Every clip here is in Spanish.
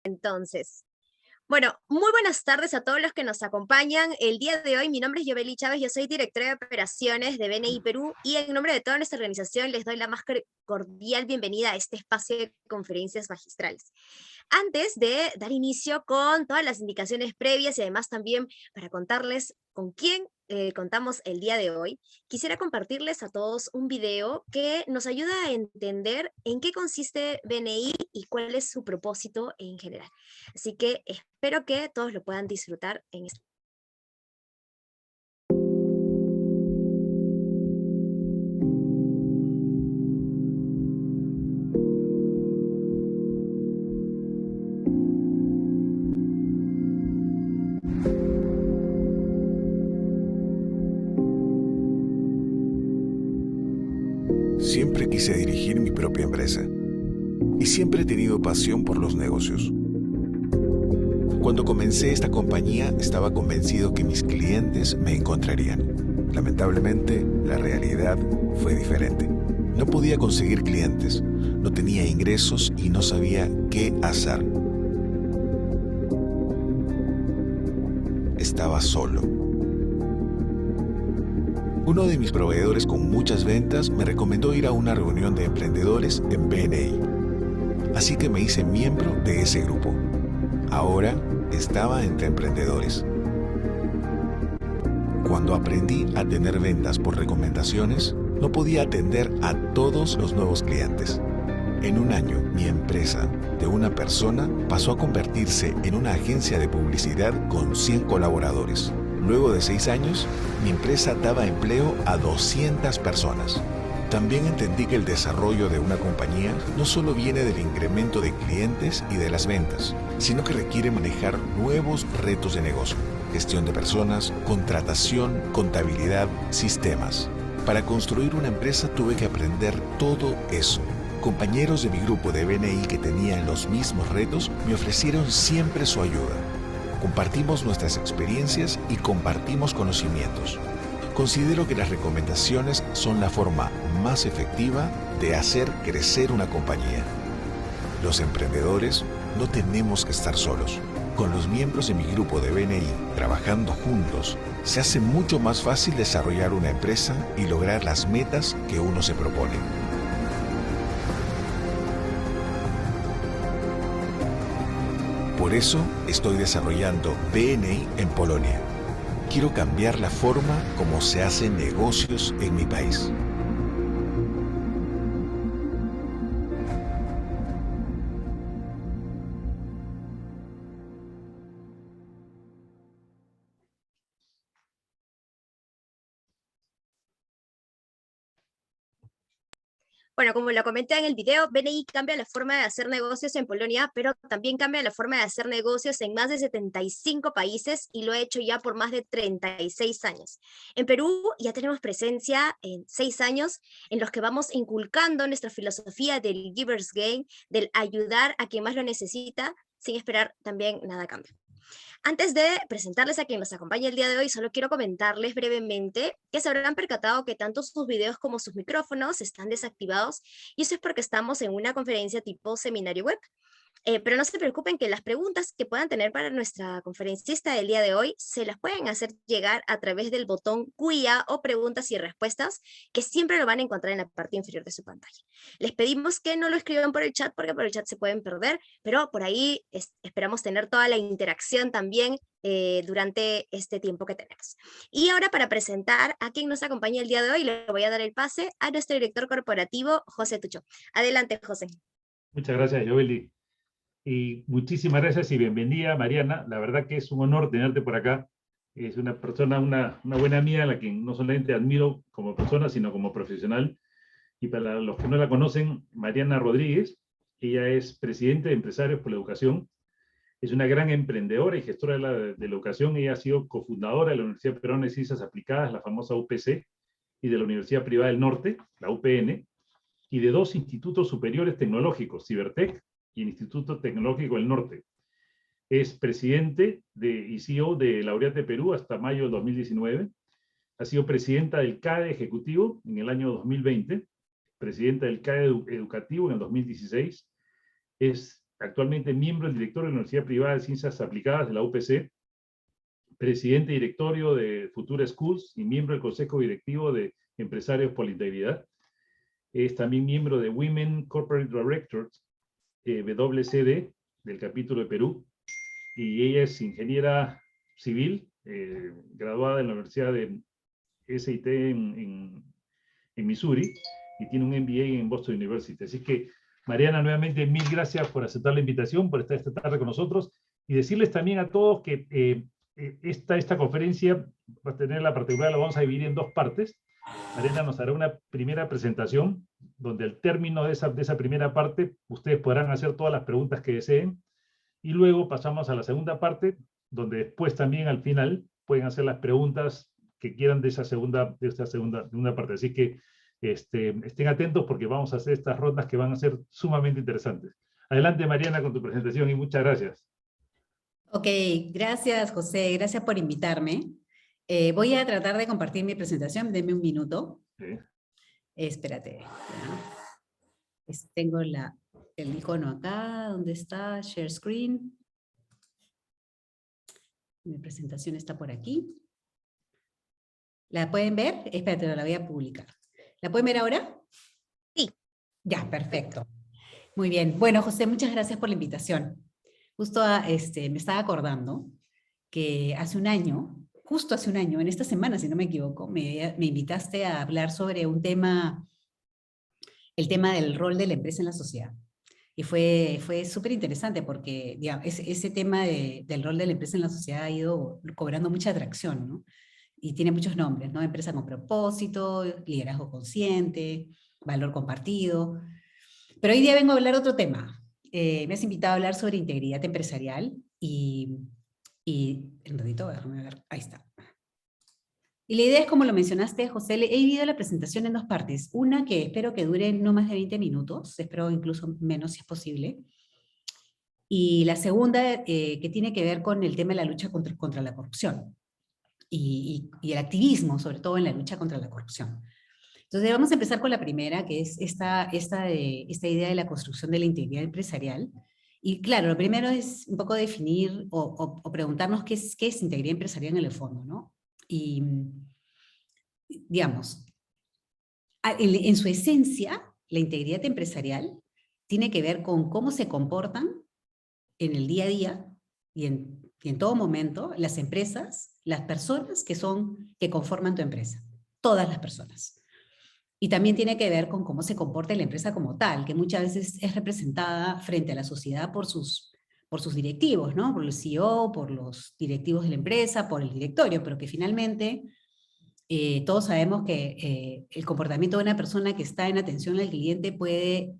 Entonces, bueno, muy buenas tardes a todos los que nos acompañan. El día de hoy, mi nombre es Yobeli Chávez, yo soy directora de operaciones de BNI Perú y en nombre de toda nuestra organización les doy la más cordial bienvenida a este espacio de conferencias magistrales. Antes de dar inicio con todas las indicaciones previas y además también para contarles con quién contamos el día de hoy, quisiera compartirles a todos un video que nos ayuda a entender en qué consiste BNI y cuál es su propósito en general. Así que espero que todos lo puedan disfrutar en este. Siempre quise dirigir mi propia empresa y siempre he tenido pasión por los negocios. Cuando comencé esta compañía estaba convencido que mis clientes me encontrarían. Lamentablemente, la realidad fue diferente. No podía conseguir clientes, no tenía ingresos y no sabía qué hacer. Estaba solo. Uno de mis proveedores con muchas ventas me recomendó ir a una reunión de emprendedores en BNI. Así que me hice miembro de ese grupo. Ahora estaba entre emprendedores. Cuando aprendí a tener ventas por recomendaciones, no podía atender a todos los nuevos clientes. En un año, mi empresa, de una persona, pasó a convertirse en una agencia de publicidad con 100 colaboradores. Luego de 6 años, mi empresa daba empleo a 200 personas. También entendí que el desarrollo de una compañía no solo viene del incremento de clientes y de las ventas, sino que requiere manejar nuevos retos de negocio, gestión de personas, contratación, contabilidad, sistemas. Para construir una empresa tuve que aprender todo eso. Compañeros de mi grupo de BNI que tenían los mismos retos me ofrecieron siempre su ayuda. Compartimos nuestras experiencias y compartimos conocimientos. Considero que las recomendaciones son la forma más efectiva de hacer crecer una compañía. Los emprendedores no tenemos que estar solos. Con los miembros de mi grupo de BNI trabajando juntos, se hace mucho más fácil desarrollar una empresa y lograr las metas que uno se propone. Por eso estoy desarrollando BNI en Polonia. Quiero cambiar la forma como se hacen negocios en mi país. Bueno, como lo comenté en el video, BNI cambia la forma de hacer negocios en Polonia, pero también cambia la forma de hacer negocios en más de 75 países y lo ha hecho ya por más de 36 años. En Perú ya tenemos presencia en 6 años en los que vamos inculcando nuestra filosofía del Giver's Gain, del ayudar a quien más lo necesita sin esperar también nada a cambio. Antes de presentarles a quien nos acompaña el día de hoy, solo quiero comentarles brevemente que se habrán percatado que tanto sus videos como sus micrófonos están desactivados y eso es porque estamos en una conferencia tipo seminario web. Pero no se preocupen que las preguntas que puedan tener para nuestra conferencista del día de hoy se las pueden hacer llegar a través del botón QIA o preguntas y respuestas, que siempre lo van a encontrar en la parte inferior de su pantalla. Les pedimos que no lo escriban por el chat porque por el chat se pueden perder, pero por ahí esperamos tener toda la interacción también durante este tiempo que tenemos. Y ahora para presentar a quien nos acompaña el día de hoy, le voy a dar el pase a nuestro director corporativo, José Tucho. Adelante, José. Muchas gracias, Yobeli. Y muchísimas gracias y bienvenida, Mariana. La verdad que es un honor tenerte por acá. Es una persona, una buena amiga a la que no solamente admiro como persona, sino como profesional. Y para los que no la conocen, Mariana Rodríguez, ella es presidente de Empresarios por la Educación. Es una gran emprendedora y gestora de la educación. Ella ha sido cofundadora de la Universidad Peruana de Ciencias Aplicadas, la famosa UPC, y de la Universidad Privada del Norte, la UPN, y de 2 institutos superiores tecnológicos, Cibertec y el Instituto Tecnológico del Norte. Es presidente y CEO de Laureate Perú hasta mayo de 2019. Ha sido presidenta del CADE Ejecutivo en el año 2020, presidenta del CADE Educativo en el 2016. Es actualmente miembro del directorio de la Universidad Privada de Ciencias Aplicadas de la UPC, presidente directorio de Futura Schools y miembro del Consejo Directivo de Empresarios por la Integridad. Es también miembro de Women Corporate Directors, WCD, del capítulo de Perú, y ella es ingeniera civil, graduada en la Universidad de SIT en Missouri, y tiene un MBA en Boston University. Así que, Mariana, nuevamente, mil gracias por aceptar la invitación, por estar esta tarde con nosotros, y decirles también a todos que esta conferencia va a tener la particularidad, la vamos a dividir en dos partes. Mariana nos hará una primera presentación, donde al término de esa primera parte, ustedes podrán hacer todas las preguntas que deseen, y luego pasamos a la segunda parte, donde después también al final pueden hacer las preguntas que quieran de esta segunda parte. Así que estén atentos porque vamos a hacer estas rondas que van a ser sumamente interesantes. Adelante, Mariana, con tu presentación y muchas gracias. Ok, gracias, José. Gracias por invitarme. Voy a tratar de compartir mi presentación. Denme un minuto. Sí. Espérate. Tengo el icono acá. ¿Dónde está? Share screen. Mi presentación está por aquí. ¿La pueden ver? Espérate, la voy a publicar. ¿La pueden ver ahora? Sí. Ya, perfecto. Muy bien. Bueno, José, muchas gracias por la invitación. Justo me estaba acordando que hace un año, justo hace un año, en esta semana, si no me equivoco, me invitaste a hablar sobre un tema, el tema del rol de la empresa en la sociedad. Y fue súper interesante porque digamos, ese tema del rol de la empresa en la sociedad ha ido cobrando mucha atracción, ¿no? Y tiene muchos nombres, ¿no? Empresa con propósito, liderazgo consciente, valor compartido. Pero hoy día vengo a hablar de otro tema. Me has invitado a hablar sobre integridad empresarial y un ratito, déjame ver, ahí está. Y la idea es, como lo mencionaste, José, he dividido la presentación en dos partes. Una que espero que dure no más de 20 minutos, espero incluso menos si es posible. Y la segunda que tiene que ver con el tema de la lucha contra la corrupción y el activismo, sobre todo en la lucha contra la corrupción. Entonces vamos a empezar con la primera, que es esta idea de la construcción de la integridad empresarial. Y claro, lo primero es un poco definir o preguntarnos qué es integridad empresarial en el fondo, ¿no? Y, digamos, en su esencia, la integridad empresarial tiene que ver con cómo se comportan en el día a día y en todo momento las empresas, las personas que conforman tu empresa, todas las personas. Y también tiene que ver con cómo se comporta la empresa como tal, que muchas veces es representada frente a la sociedad por sus directivos, ¿no? Por el CEO, por los directivos de la empresa, por el directorio, pero que finalmente todos sabemos que el comportamiento de una persona que está en atención al cliente puede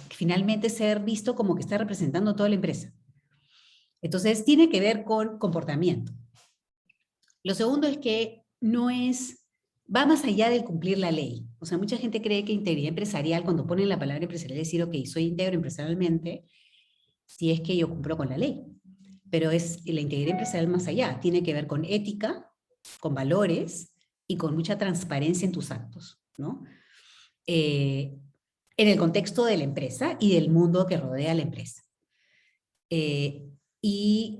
finalmente ser visto como que está representando toda la empresa. Entonces tiene que ver con comportamiento. Lo segundo es que va más allá de cumplir la ley. O sea, mucha gente cree que integridad empresarial, cuando ponen la palabra empresarial, es decir, ok, soy íntegro empresarialmente, si es que yo cumplo con la ley. Pero la integridad empresarial más allá, tiene que ver con ética, con valores y con mucha transparencia en tus actos, ¿no? En el contexto de la empresa y del mundo que rodea a la empresa. Y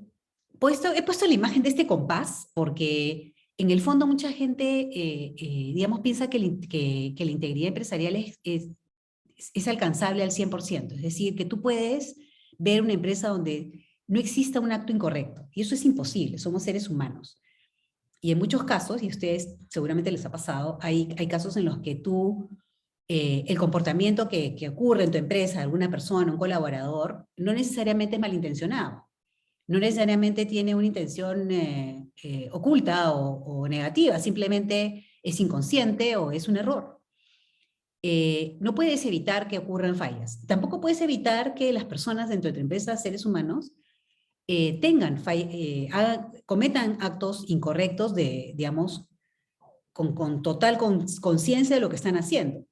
he puesto la imagen de este compás porque en el fondo mucha gente, digamos, piensa que la integridad empresarial es alcanzable al 100%. Es decir, que tú puedes ver una empresa donde no exista un acto incorrecto. Y eso es imposible, somos seres humanos. Y en muchos casos, y a ustedes seguramente les ha pasado, hay casos en los que el comportamiento que ocurre en tu empresa, alguna persona, un colaborador, no necesariamente es malintencionado. No necesariamente tiene una intención oculta o negativa, simplemente es inconsciente o es un error. No puedes evitar que ocurran fallas. Tampoco puedes evitar que las personas dentro de tu empresa, seres humanos, cometan actos incorrectos digamos, con total conciencia de lo que están haciendo.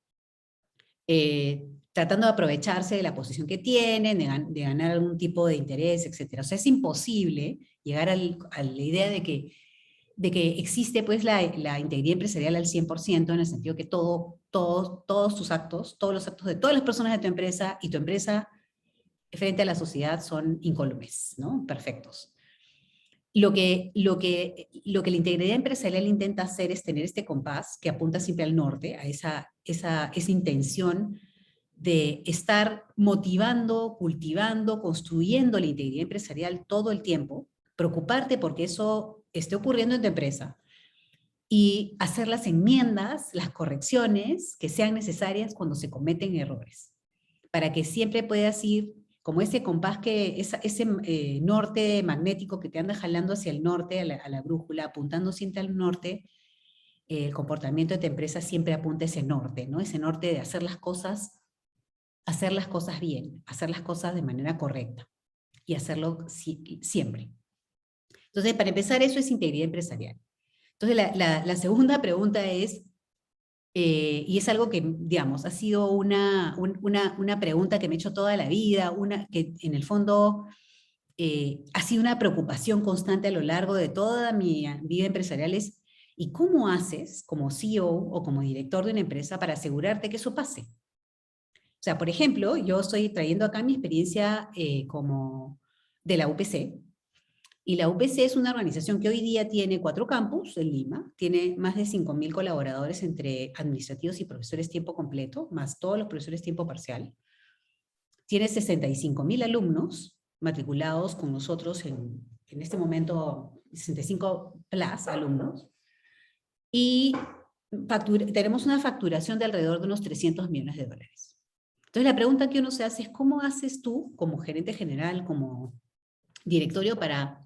Tratando de aprovecharse de la posición que tienen, de ganar algún tipo de interés, etc. O sea, es imposible llegar a la idea de que existe pues la integridad empresarial al 100%, en el sentido que todos tus actos, todos los actos de todas las personas de tu empresa y tu empresa frente a la sociedad son incólumes, ¿no? Perfectos. Lo que la integridad empresarial intenta hacer es tener este compás que apunta siempre al norte, a esa intención de estar motivando, cultivando, construyendo la integridad empresarial todo el tiempo, preocuparte porque eso esté ocurriendo en tu empresa y hacer las enmiendas, las correcciones que sean necesarias cuando se cometen errores, para que siempre puedas ir como ese compás, ese norte magnético que te anda jalando hacia el norte, a la brújula, apuntando siempre al norte. El comportamiento de tu empresa siempre apunta a ese norte, ¿no? Ese norte de hacer las cosas bien, hacer las cosas de manera correcta y hacerlo siempre. Entonces, para empezar, eso es integridad empresarial. Entonces, la segunda pregunta es, y es algo que, digamos, ha sido una pregunta que me he hecho toda la vida, que en el fondo ha sido una preocupación constante a lo largo de toda mi vida empresarial, es, ¿y cómo haces como CEO o como director de una empresa para asegurarte que eso pase? O sea, por ejemplo, yo estoy trayendo acá mi experiencia como de la UPC, y la UPC es una organización que hoy día tiene 4 campus en Lima, tiene más de 5.000 colaboradores entre administrativos y profesores tiempo completo, más todos los profesores tiempo parcial. Tiene 65.000 alumnos matriculados con nosotros en este momento, 65 plus alumnos. Y tenemos una facturación de alrededor de unos $300 millones. Entonces la pregunta que uno se hace es, ¿cómo haces tú como gerente general, como directorio para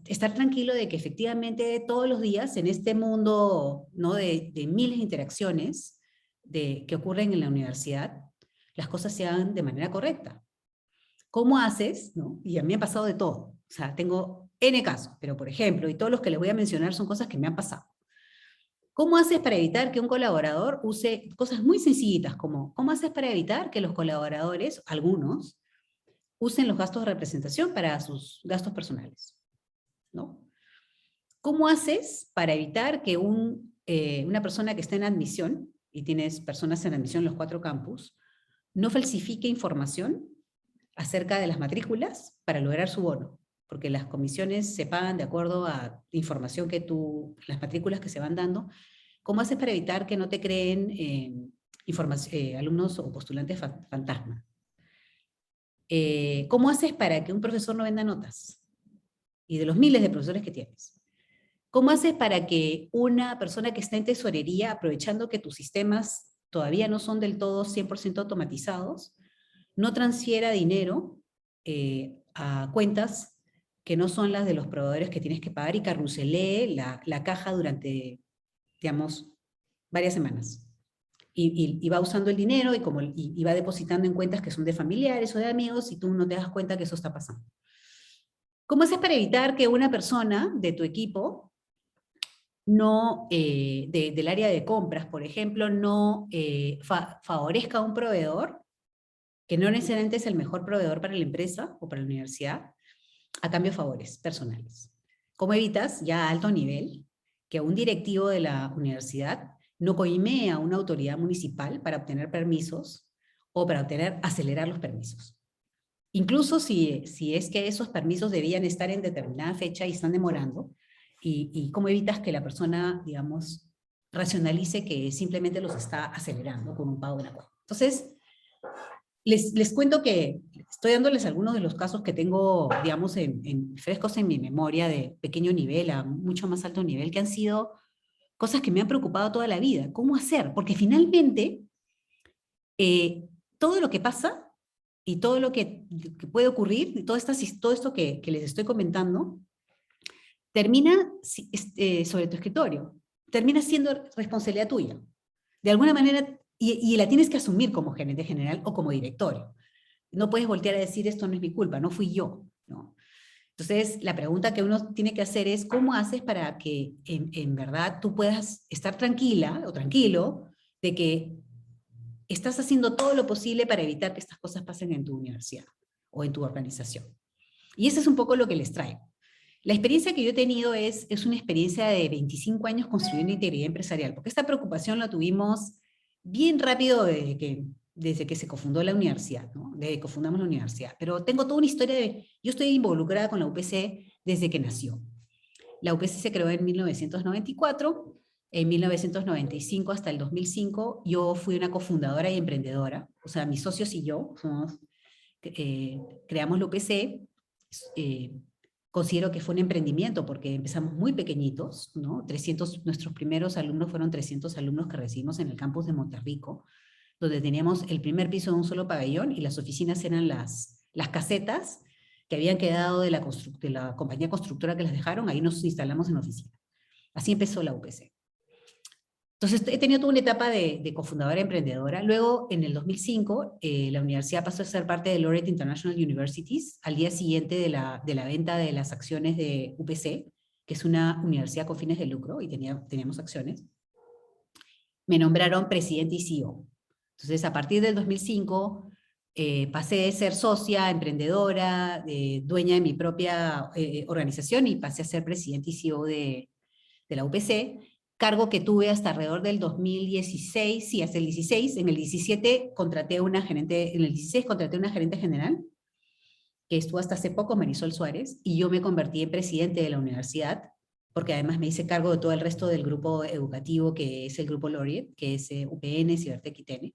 estar tranquilo de que efectivamente todos los días en este mundo, ¿no?, de miles de interacciones que ocurren en la universidad, las cosas se hagan de manera correcta? ¿Cómo haces? ¿No? Y a mí me ha pasado de todo. O sea, tengo N casos, pero por ejemplo, y todos los que les voy a mencionar son cosas que me han pasado. ¿Cómo haces para evitar que un colaborador use cosas muy sencillitas como, ¿cómo haces para evitar que los colaboradores, algunos, usen los gastos de representación para sus gastos personales? ¿No? ¿Cómo haces para evitar que una persona que está en admisión, y tienes personas en admisión en los 4 campus, no falsifique información acerca de las matrículas para lograr su bono? Porque las comisiones se pagan de acuerdo a información las matrículas que se van dando. ¿Cómo haces para evitar que no te creen alumnos o postulantes fantasma? ¿Cómo haces para que un profesor no venda notas? Y de los miles de profesores que tienes. ¿Cómo haces para que una persona que está en tesorería, aprovechando que tus sistemas todavía no son del todo 100% automatizados, no transfiera dinero a cuentas que no son las de los proveedores que tienes que pagar y carruselee la caja durante, digamos, varias semanas? Y va usando el dinero y va depositando en cuentas que son de familiares o de amigos y tú no te das cuenta que eso está pasando. ¿Cómo haces para evitar que una persona de tu equipo, del área de compras, por ejemplo, no favorezca a un proveedor, que no necesariamente es el mejor proveedor para la empresa o para la universidad, a cambio de favores personales? ¿Cómo evitas, ya a alto nivel, que un directivo de la universidad no coimee a una autoridad municipal para obtener permisos o para acelerar los permisos? Incluso si es que esos permisos debían estar en determinada fecha y están demorando, y cómo evitas que la persona, digamos, racionalice que simplemente los está acelerando con un pago de la cuenta. Entonces, les cuento que estoy dándoles algunos de los casos que tengo, digamos, frescos en mi memoria, de pequeño nivel a mucho más alto nivel, que han sido cosas que me han preocupado toda la vida. ¿Cómo hacer? Porque finalmente, todo lo que pasa y todo lo que puede ocurrir, todo esto que les estoy comentando, termina sobre tu escritorio, termina siendo responsabilidad tuya. De alguna manera, y la tienes que asumir como gerente general o como directorio. No puedes voltear a decir, esto no es mi culpa, no fui yo, ¿no? Entonces, la pregunta que uno tiene que hacer es, ¿cómo haces para que en verdad tú puedas estar tranquila o tranquilo de que estás haciendo todo lo posible para evitar que estas cosas pasen en tu universidad o en tu organización? Y eso es un poco lo que les traigo. La experiencia que yo he tenido es una experiencia de 25 años construyendo integridad empresarial, porque esta preocupación la tuvimos bien rápido desde que desde que se cofundó la universidad, ¿no? Desde que cofundamos la universidad. Pero tengo toda una historia yo estoy involucrada con la UPC desde que nació. La UPC se creó en 1994, en 1995 hasta el 2005 yo fui una cofundadora y emprendedora, o sea, mis socios y yo creamos la UPC. Considero que fue un emprendimiento porque empezamos muy pequeñitos, ¿no? Nuestros primeros alumnos fueron 300 alumnos que recibimos en el campus de Monterrico, donde teníamos el primer piso de un solo pabellón y las oficinas eran las casetas que habían quedado de la compañía constructora que las dejaron, ahí nos instalamos en oficina. Así empezó la UPC. Entonces he tenido toda una etapa de cofundadora emprendedora. Luego, en el 2005, la universidad pasó a ser parte de Laureate International Universities, al día siguiente de la venta de las acciones de UPC, que es una universidad con fines de lucro, y teníamos acciones. Me nombraron presidente y CEO. Entonces, a partir del 2005, pasé de ser socia, emprendedora, dueña de mi propia organización, y pasé a ser presidente y CEO de la UPC, cargo que tuve hasta alrededor del 2016, sí, hasta el 16. En el 17 contraté una gerente, en el 16 contraté una gerente general, que estuvo hasta hace poco, Marisol Suárez, y yo me convertí en presidente de la universidad, porque además me hice cargo de todo el resto del grupo educativo, que es el grupo Laureate, que es UPN, Cibertec y TENE.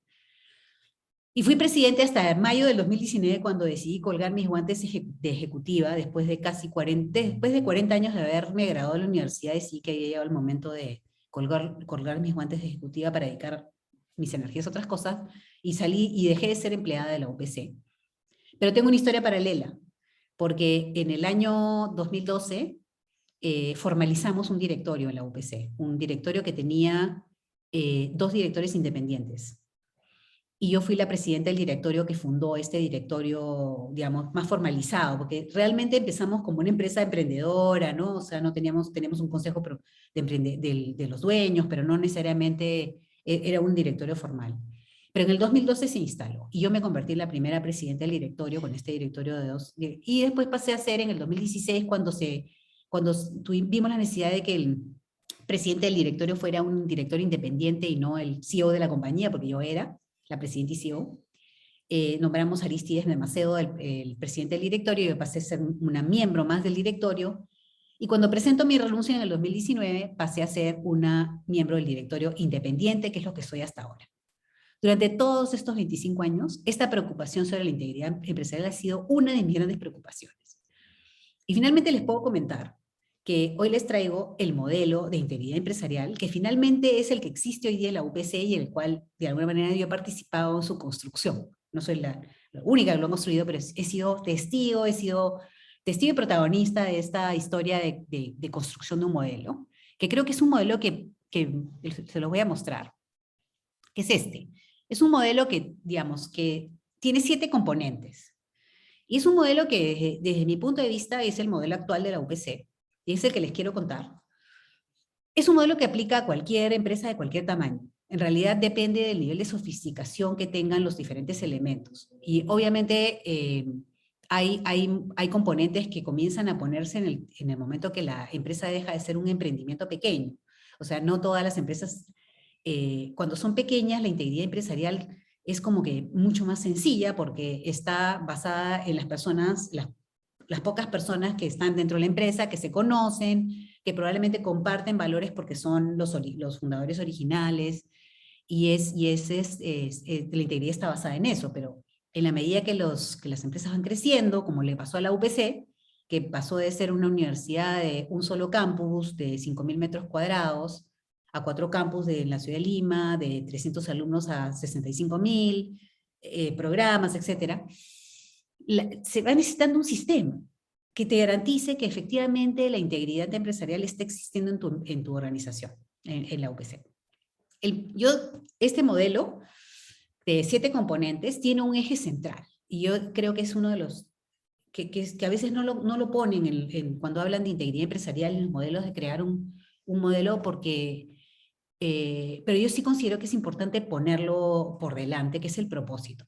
Y fui presidente hasta mayo del 2019, cuando decidí colgar mis guantes de ejecutiva, después de 40 años de haberme graduado de la universidad, decidí que había llegado el momento de colgar mis guantes de ejecutiva para dedicar mis energías a otras cosas, y salí y dejé de ser empleada de la UPC. Pero tengo una historia paralela, porque en el año 2012 formalizamos un directorio en la UPC, un directorio que tenía 2 directores independientes. Y yo fui la presidenta del directorio que fundó este directorio, digamos, más formalizado, porque realmente empezamos como una empresa emprendedora, ¿no? O sea, tenemos un consejo de los dueños, pero no necesariamente era un directorio formal. Pero en el 2012 se instaló, y yo me convertí en la primera presidenta del directorio, con este directorio de 2, y después pasé a ser en el 2016, cuando vimos la necesidad de que el presidente del directorio fuera un directorio independiente y no el CEO de la compañía, porque yo era la presidenta y CEO. Nombramos a Aristides Macedo el presidente del directorio, y yo pasé a ser una miembro más del directorio, y cuando presento mi renuncia en el 2019, pasé a ser una miembro del directorio independiente, que es lo que soy hasta ahora. Durante todos estos 25 años, esta preocupación sobre la integridad empresarial ha sido una de mis grandes preocupaciones. Y finalmente les puedo comentar que hoy les traigo el modelo de integridad empresarial, que finalmente es el que existe hoy día en la UPC, y en el cual de alguna manera yo he participado en su construcción. No soy la única que lo ha construido, pero he sido testigo y protagonista de esta historia de construcción de un modelo, que creo que es un modelo que se los voy a mostrar, que es este. Es un modelo que, digamos, que tiene 7 componentes. Y es un modelo que, desde mi punto de vista, es el modelo actual de la UPC, y es el que les quiero contar. Es un modelo que aplica a cualquier empresa de cualquier tamaño. En realidad depende del nivel de sofisticación que tengan los diferentes elementos. Y obviamente hay componentes que comienzan a ponerse en el momento que la empresa deja de ser un emprendimiento pequeño. O sea, no todas las empresas, cuando son pequeñas, la integridad empresarial es como que mucho más sencilla, porque está basada en las personas, las pocas personas que están dentro de la empresa, que se conocen, que probablemente comparten valores porque son los fundadores originales, y la integridad está basada en eso. Pero en la medida que las empresas van creciendo, como le pasó a la UPC, que pasó de ser una universidad de un solo campus de 5.000 metros cuadrados, a 4 campus en la ciudad de Lima, de 300 alumnos a 65.000, programas, etc., se va necesitando un sistema que te garantice que efectivamente la integridad empresarial está existiendo en tu organización, en la UPC. Este modelo de 7 componentes tiene un eje central, y yo creo que es uno de los que a veces no lo ponen cuando hablan de integridad empresarial en los modelos, de crear un modelo, porque pero yo sí considero que es importante ponerlo por delante, que es el propósito.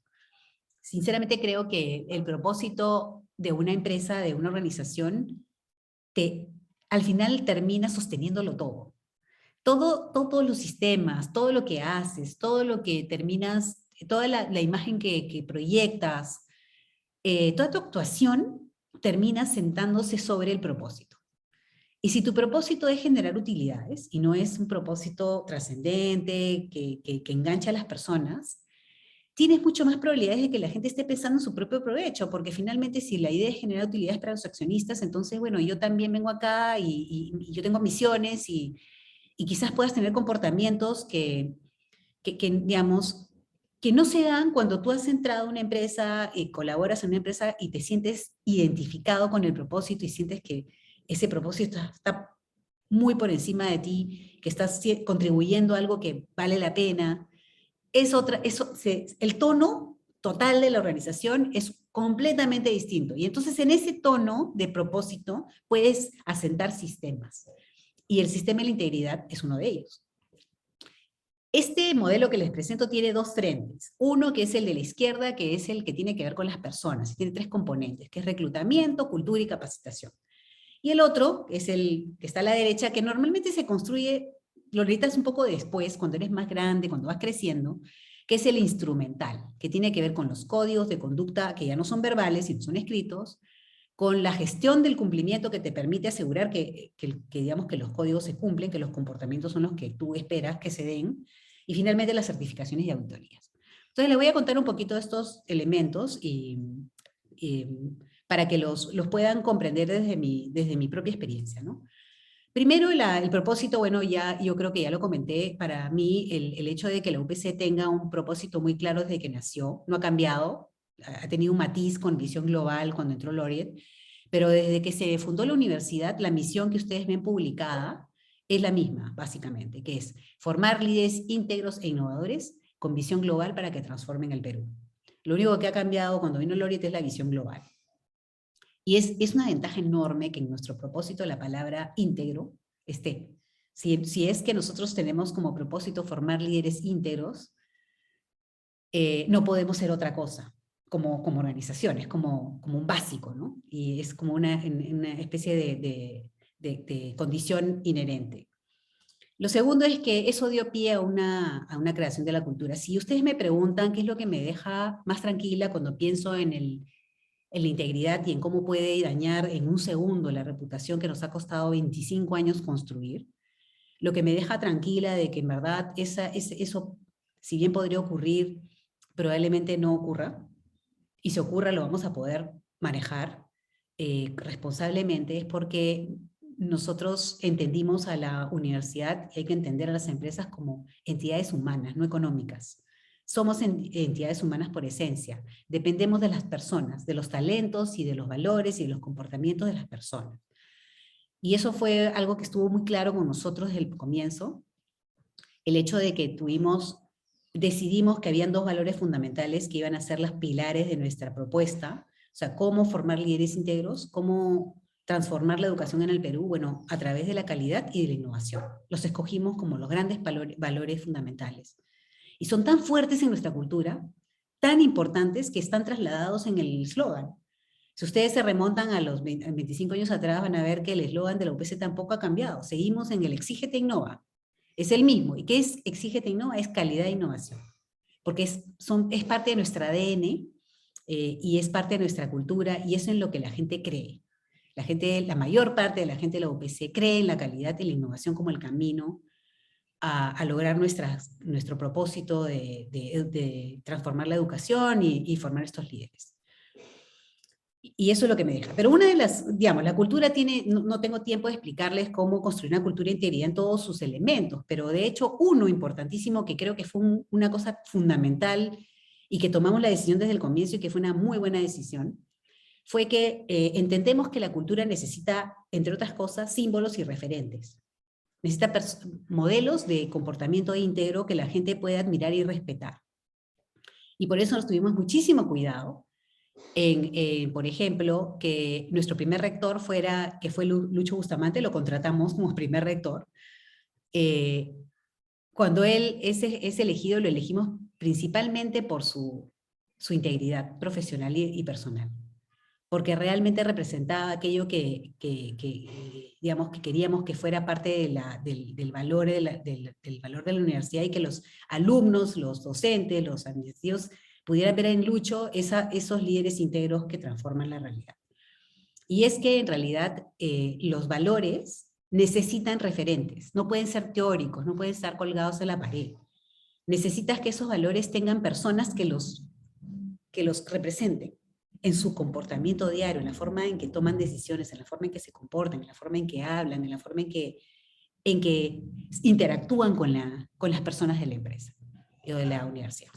Sinceramente creo que el propósito de una empresa, de una organización, al final termina sosteniéndolo todo. Todos los sistemas, todo lo que haces, todo lo que terminas toda la imagen que proyectas, toda tu actuación termina sentándose sobre el propósito. Y si tu propósito es generar utilidades y no es un propósito trascendente que engancha a las personas, tienes mucho más probabilidades de que la gente esté pensando en su propio provecho, porque finalmente si la idea es generar utilidades para los accionistas, entonces, bueno, yo también vengo acá y yo tengo misiones y quizás puedas tener comportamientos digamos, que no se dan cuando tú has entrado a una empresa, colaboras en una empresa y te sientes identificado con el propósito y sientes que ese propósito está muy por encima de ti, que estás contribuyendo a algo que vale la pena. El tono total de la organización es completamente distinto. Y entonces en ese tono de propósito puedes asentar sistemas. Y el sistema de la integridad es uno de ellos. Este modelo que les presento tiene dos frentes. Uno que es el de la izquierda, que es el que tiene que ver con las personas. Tiene tres componentes, que es reclutamiento, cultura y capacitación. Y el otro, que es el que está a la derecha, que normalmente se construye, lo necesitas un poco después, cuando eres más grande, cuando vas creciendo, que es el instrumental, que tiene que ver con los códigos de conducta que ya no son verbales, sino son escritos, con la gestión del cumplimiento que te permite asegurar digamos, que los códigos se cumplen, que los comportamientos son los que tú esperas que se den, y finalmente las certificaciones y auditorías. Entonces les voy a contar un poquito de estos elementos para que los puedan comprender desde mi propia experiencia, ¿no? Primero, el propósito, bueno, yo creo que ya lo comenté, para mí el hecho de que la UPC tenga un propósito muy claro desde que nació, no ha cambiado, ha tenido un matiz con visión global cuando entró Laureate, pero desde que se fundó la universidad, la misión que ustedes ven publicada es la misma, básicamente, que es formar líderes íntegros e innovadores con visión global para que transformen el Perú. Lo único que ha cambiado cuando vino Laureate es la visión global. Y es una ventaja enorme que en nuestro propósito la palabra íntegro esté. Si es que nosotros tenemos como propósito formar líderes íntegros, no podemos ser otra cosa como organización, es como un básico, ¿no? Y es como una especie de condición inherente. Lo segundo es que eso dio pie a una creación de la cultura. Si ustedes me preguntan qué es lo que me deja más tranquila cuando pienso en la integridad y en cómo puede dañar en un segundo la reputación que nos ha costado 25 años construir, lo que me deja tranquila de que en verdad eso, si bien podría ocurrir, probablemente no ocurra, y si ocurra lo vamos a poder manejar responsablemente, es porque nosotros entendimos a la universidad y hay que entender a las empresas como entidades humanas, no económicas. Somos entidades humanas por esencia. Dependemos de las personas, de los talentos y de los valores y de los comportamientos de las personas. Y eso fue algo que estuvo muy claro con nosotros desde el comienzo. El hecho de que decidimos que habían dos valores fundamentales que iban a ser los pilares de nuestra propuesta. O sea, cómo formar líderes íntegros, cómo transformar la educación en el Perú, bueno, a través de la calidad y de la innovación. Los escogimos como los grandes valores fundamentales. Y son tan fuertes en nuestra cultura, tan importantes, que están trasladados en el eslogan. Si ustedes se remontan a los 25 años atrás, van a ver que el eslogan de la UPC tampoco ha cambiado. Seguimos en el Exígete Innova. Es el mismo. ¿Y qué es Exígete Innova? Es calidad e innovación. Porque es parte de nuestra ADN y es parte de nuestra cultura, y eso es en lo que la gente cree. La mayor parte de la gente de la UPC cree en la calidad y la innovación como el camino a lograr nuestro propósito de transformar la educación y formar estos líderes. Y eso es lo que me deja. Pero una de digamos, la cultura tiene, no tengo tiempo de explicarles cómo construir una cultura de integridad en todos sus elementos, pero de hecho uno importantísimo que creo que fue una cosa fundamental y que tomamos la decisión desde el comienzo y que fue una muy buena decisión, fue que entendemos que la cultura necesita, entre otras cosas, símbolos y referentes. Necesita modelos de comportamiento íntegro que la gente pueda admirar y respetar. Y por eso nos tuvimos muchísimo cuidado por ejemplo, que nuestro primer rector que fue Lucho Bustamante, lo contratamos como primer rector. Cuando él es elegido, lo elegimos principalmente por su integridad profesional y personal. porque realmente representaba aquello digamos, que queríamos que fuera parte del valor del valor de la universidad, y que los alumnos, los docentes, los administrativos pudieran ver en Lucho esos líderes íntegros que transforman la realidad. Y es que en realidad los valores necesitan referentes, no pueden ser teóricos, no pueden estar colgados en la pared. Necesitas que esos valores tengan personas que los representen en su comportamiento diario, en la forma en que toman decisiones, en la forma en que se comportan, en la forma en que hablan, en la forma en que interactúan con las personas de la empresa o de la universidad.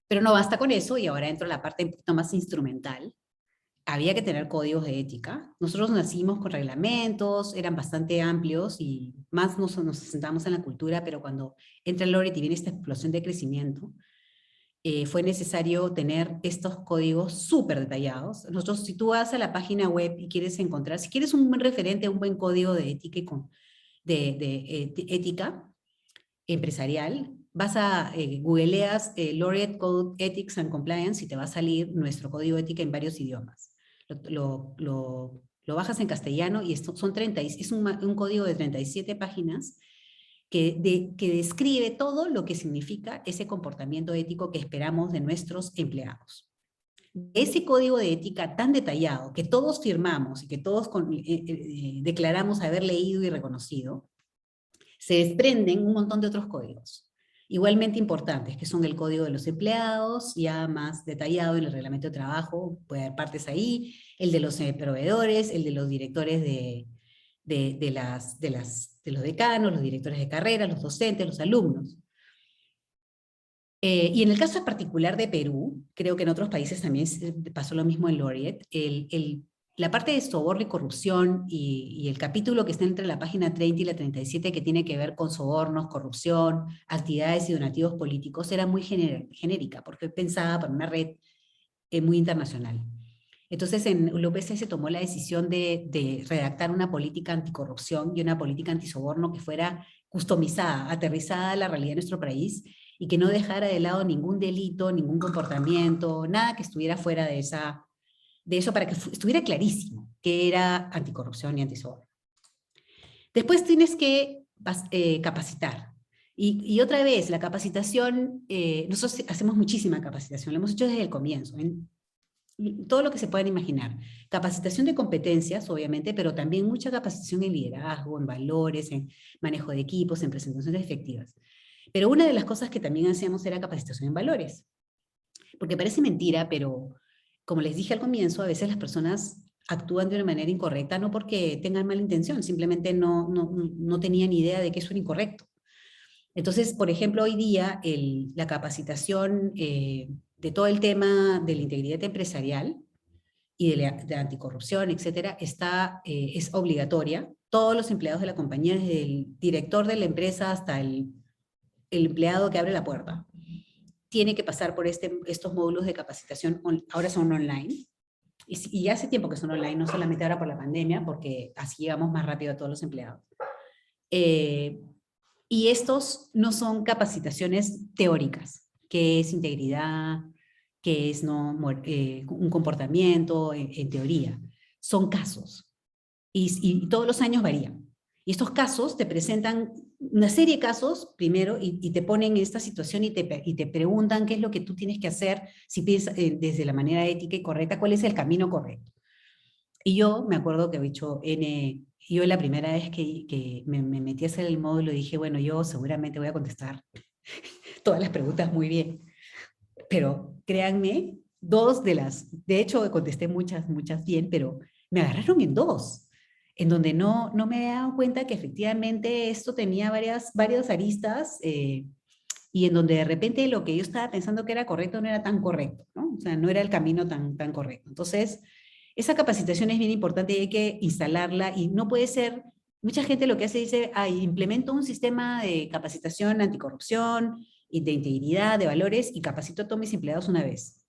Pero no basta con eso, y ahora entro a la parte un poquito más instrumental. Había que tener códigos de ética. Nosotros nacimos con reglamentos, eran bastante amplios, y más nos sentamos en la cultura, pero cuando entra el Laureate y viene esta explosión de crecimiento, fue necesario tener estos códigos súper detallados. Nosotros, si tú vas a la página web y quieres encontrar, si quieres un buen referente, un buen código de ética, ética empresarial, vas a googleas Laureate Code Ethics and Compliance y te va a salir nuestro código de ética en varios idiomas. Lo bajas en castellano y es un código de 37 páginas que describe todo lo que significa ese comportamiento ético que esperamos de nuestros empleados. Ese código de ética tan detallado que todos firmamos y que todos declaramos haber leído y reconocido, se desprenden un montón de otros códigos igualmente importantes, que son el código de los empleados, ya más detallado en el reglamento de trabajo, puede haber partes ahí, el de los proveedores, el de los directores de los decanos, los directores de carrera, los docentes, los alumnos. Y en el caso particular de Perú, creo que en otros países también pasó lo mismo en Laureate, la parte de soborno y corrupción y el capítulo que está entre la página 30 y la 37 que tiene que ver con sobornos, corrupción, actividades y donativos políticos era muy genérica, porque pensaba para una red muy internacional. Entonces en la UPC se tomó la decisión de redactar una política anticorrupción y una política antisoborno que fuera customizada, aterrizada a la realidad de nuestro país, y que no dejara de lado ningún delito, ningún comportamiento, nada que estuviera fuera de eso, para que estuviera clarísimo que era anticorrupción y antisoborno. Después tienes que capacitar. Y otra vez, la capacitación, nosotros hacemos muchísima capacitación, lo hemos hecho desde el comienzo, en todo lo que se puedan imaginar. Capacitación de competencias, obviamente, pero también mucha capacitación en liderazgo, en valores, en manejo de equipos, en presentaciones efectivas. Pero una de las cosas que también hacíamos era capacitación en valores. Porque parece mentira, pero como les dije al comienzo, a veces las personas actúan de una manera incorrecta, no porque tengan mala intención, simplemente no tenían idea de que eso era incorrecto. Entonces, por ejemplo, hoy día la capacitación de todo el tema de la integridad empresarial y de anticorrupción, etcétera, es obligatoria. Todos los empleados de la compañía, desde el director de la empresa hasta el empleado que abre la puerta, tiene que pasar por estos módulos de capacitación, ahora son online, y hace tiempo que son online, no solamente ahora por la pandemia, porque así llegamos más rápido a todos los empleados. Y estos no son capacitaciones teóricas, que es integridad, que es un comportamiento en teoría. Son casos, y todos los años varían. Y estos casos te presentan una serie de casos primero y te ponen en esta situación y te preguntan qué es lo que tú tienes que hacer si piensas desde la manera ética y correcta, cuál es el camino correcto. Y yo me acuerdo que he dicho, yo la primera vez que me metí a hacer el módulo dije, bueno, yo seguramente voy a contestar todas las preguntas muy bien. Pero créanme, de hecho contesté muchas bien, pero me agarraron en dos, en donde no me he dado cuenta que efectivamente esto tenía varias aristas, y en donde de repente lo que yo estaba pensando que era correcto no era tan correcto, ¿no? O sea, no era el camino tan correcto. Entonces, esa capacitación es bien importante y hay que instalarla, y no puede ser, mucha gente lo que hace dice, implemento un sistema de capacitación anticorrupción y de integridad, de valores, y capacito a todos mis empleados una vez.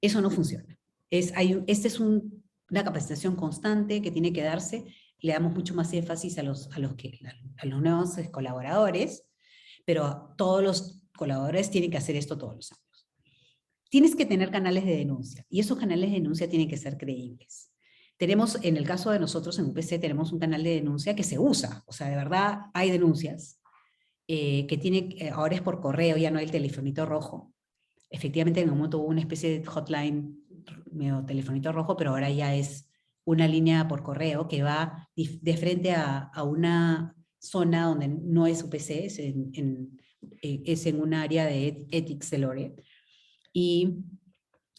Eso no funciona. Esta es una capacitación constante que tiene que darse. Le damos mucho más énfasis a los nuevos colaboradores, pero todos los colaboradores tienen que hacer esto todos los años. tienes que tener canales de denuncia, y esos canales de denuncia tienen que ser creíbles. Tenemos, en el caso de nosotros en UPC, tenemos un canal de denuncia que se usa, o sea, de verdad hay denuncias, que tiene, ahora es por correo, ya no hay el telefonito rojo. Efectivamente, en un momento hubo una especie de hotline, medio telefonito rojo, pero ahora ya es una línea por correo que va de frente a una zona donde no es UPC, es en un área de ethics de Lore. Y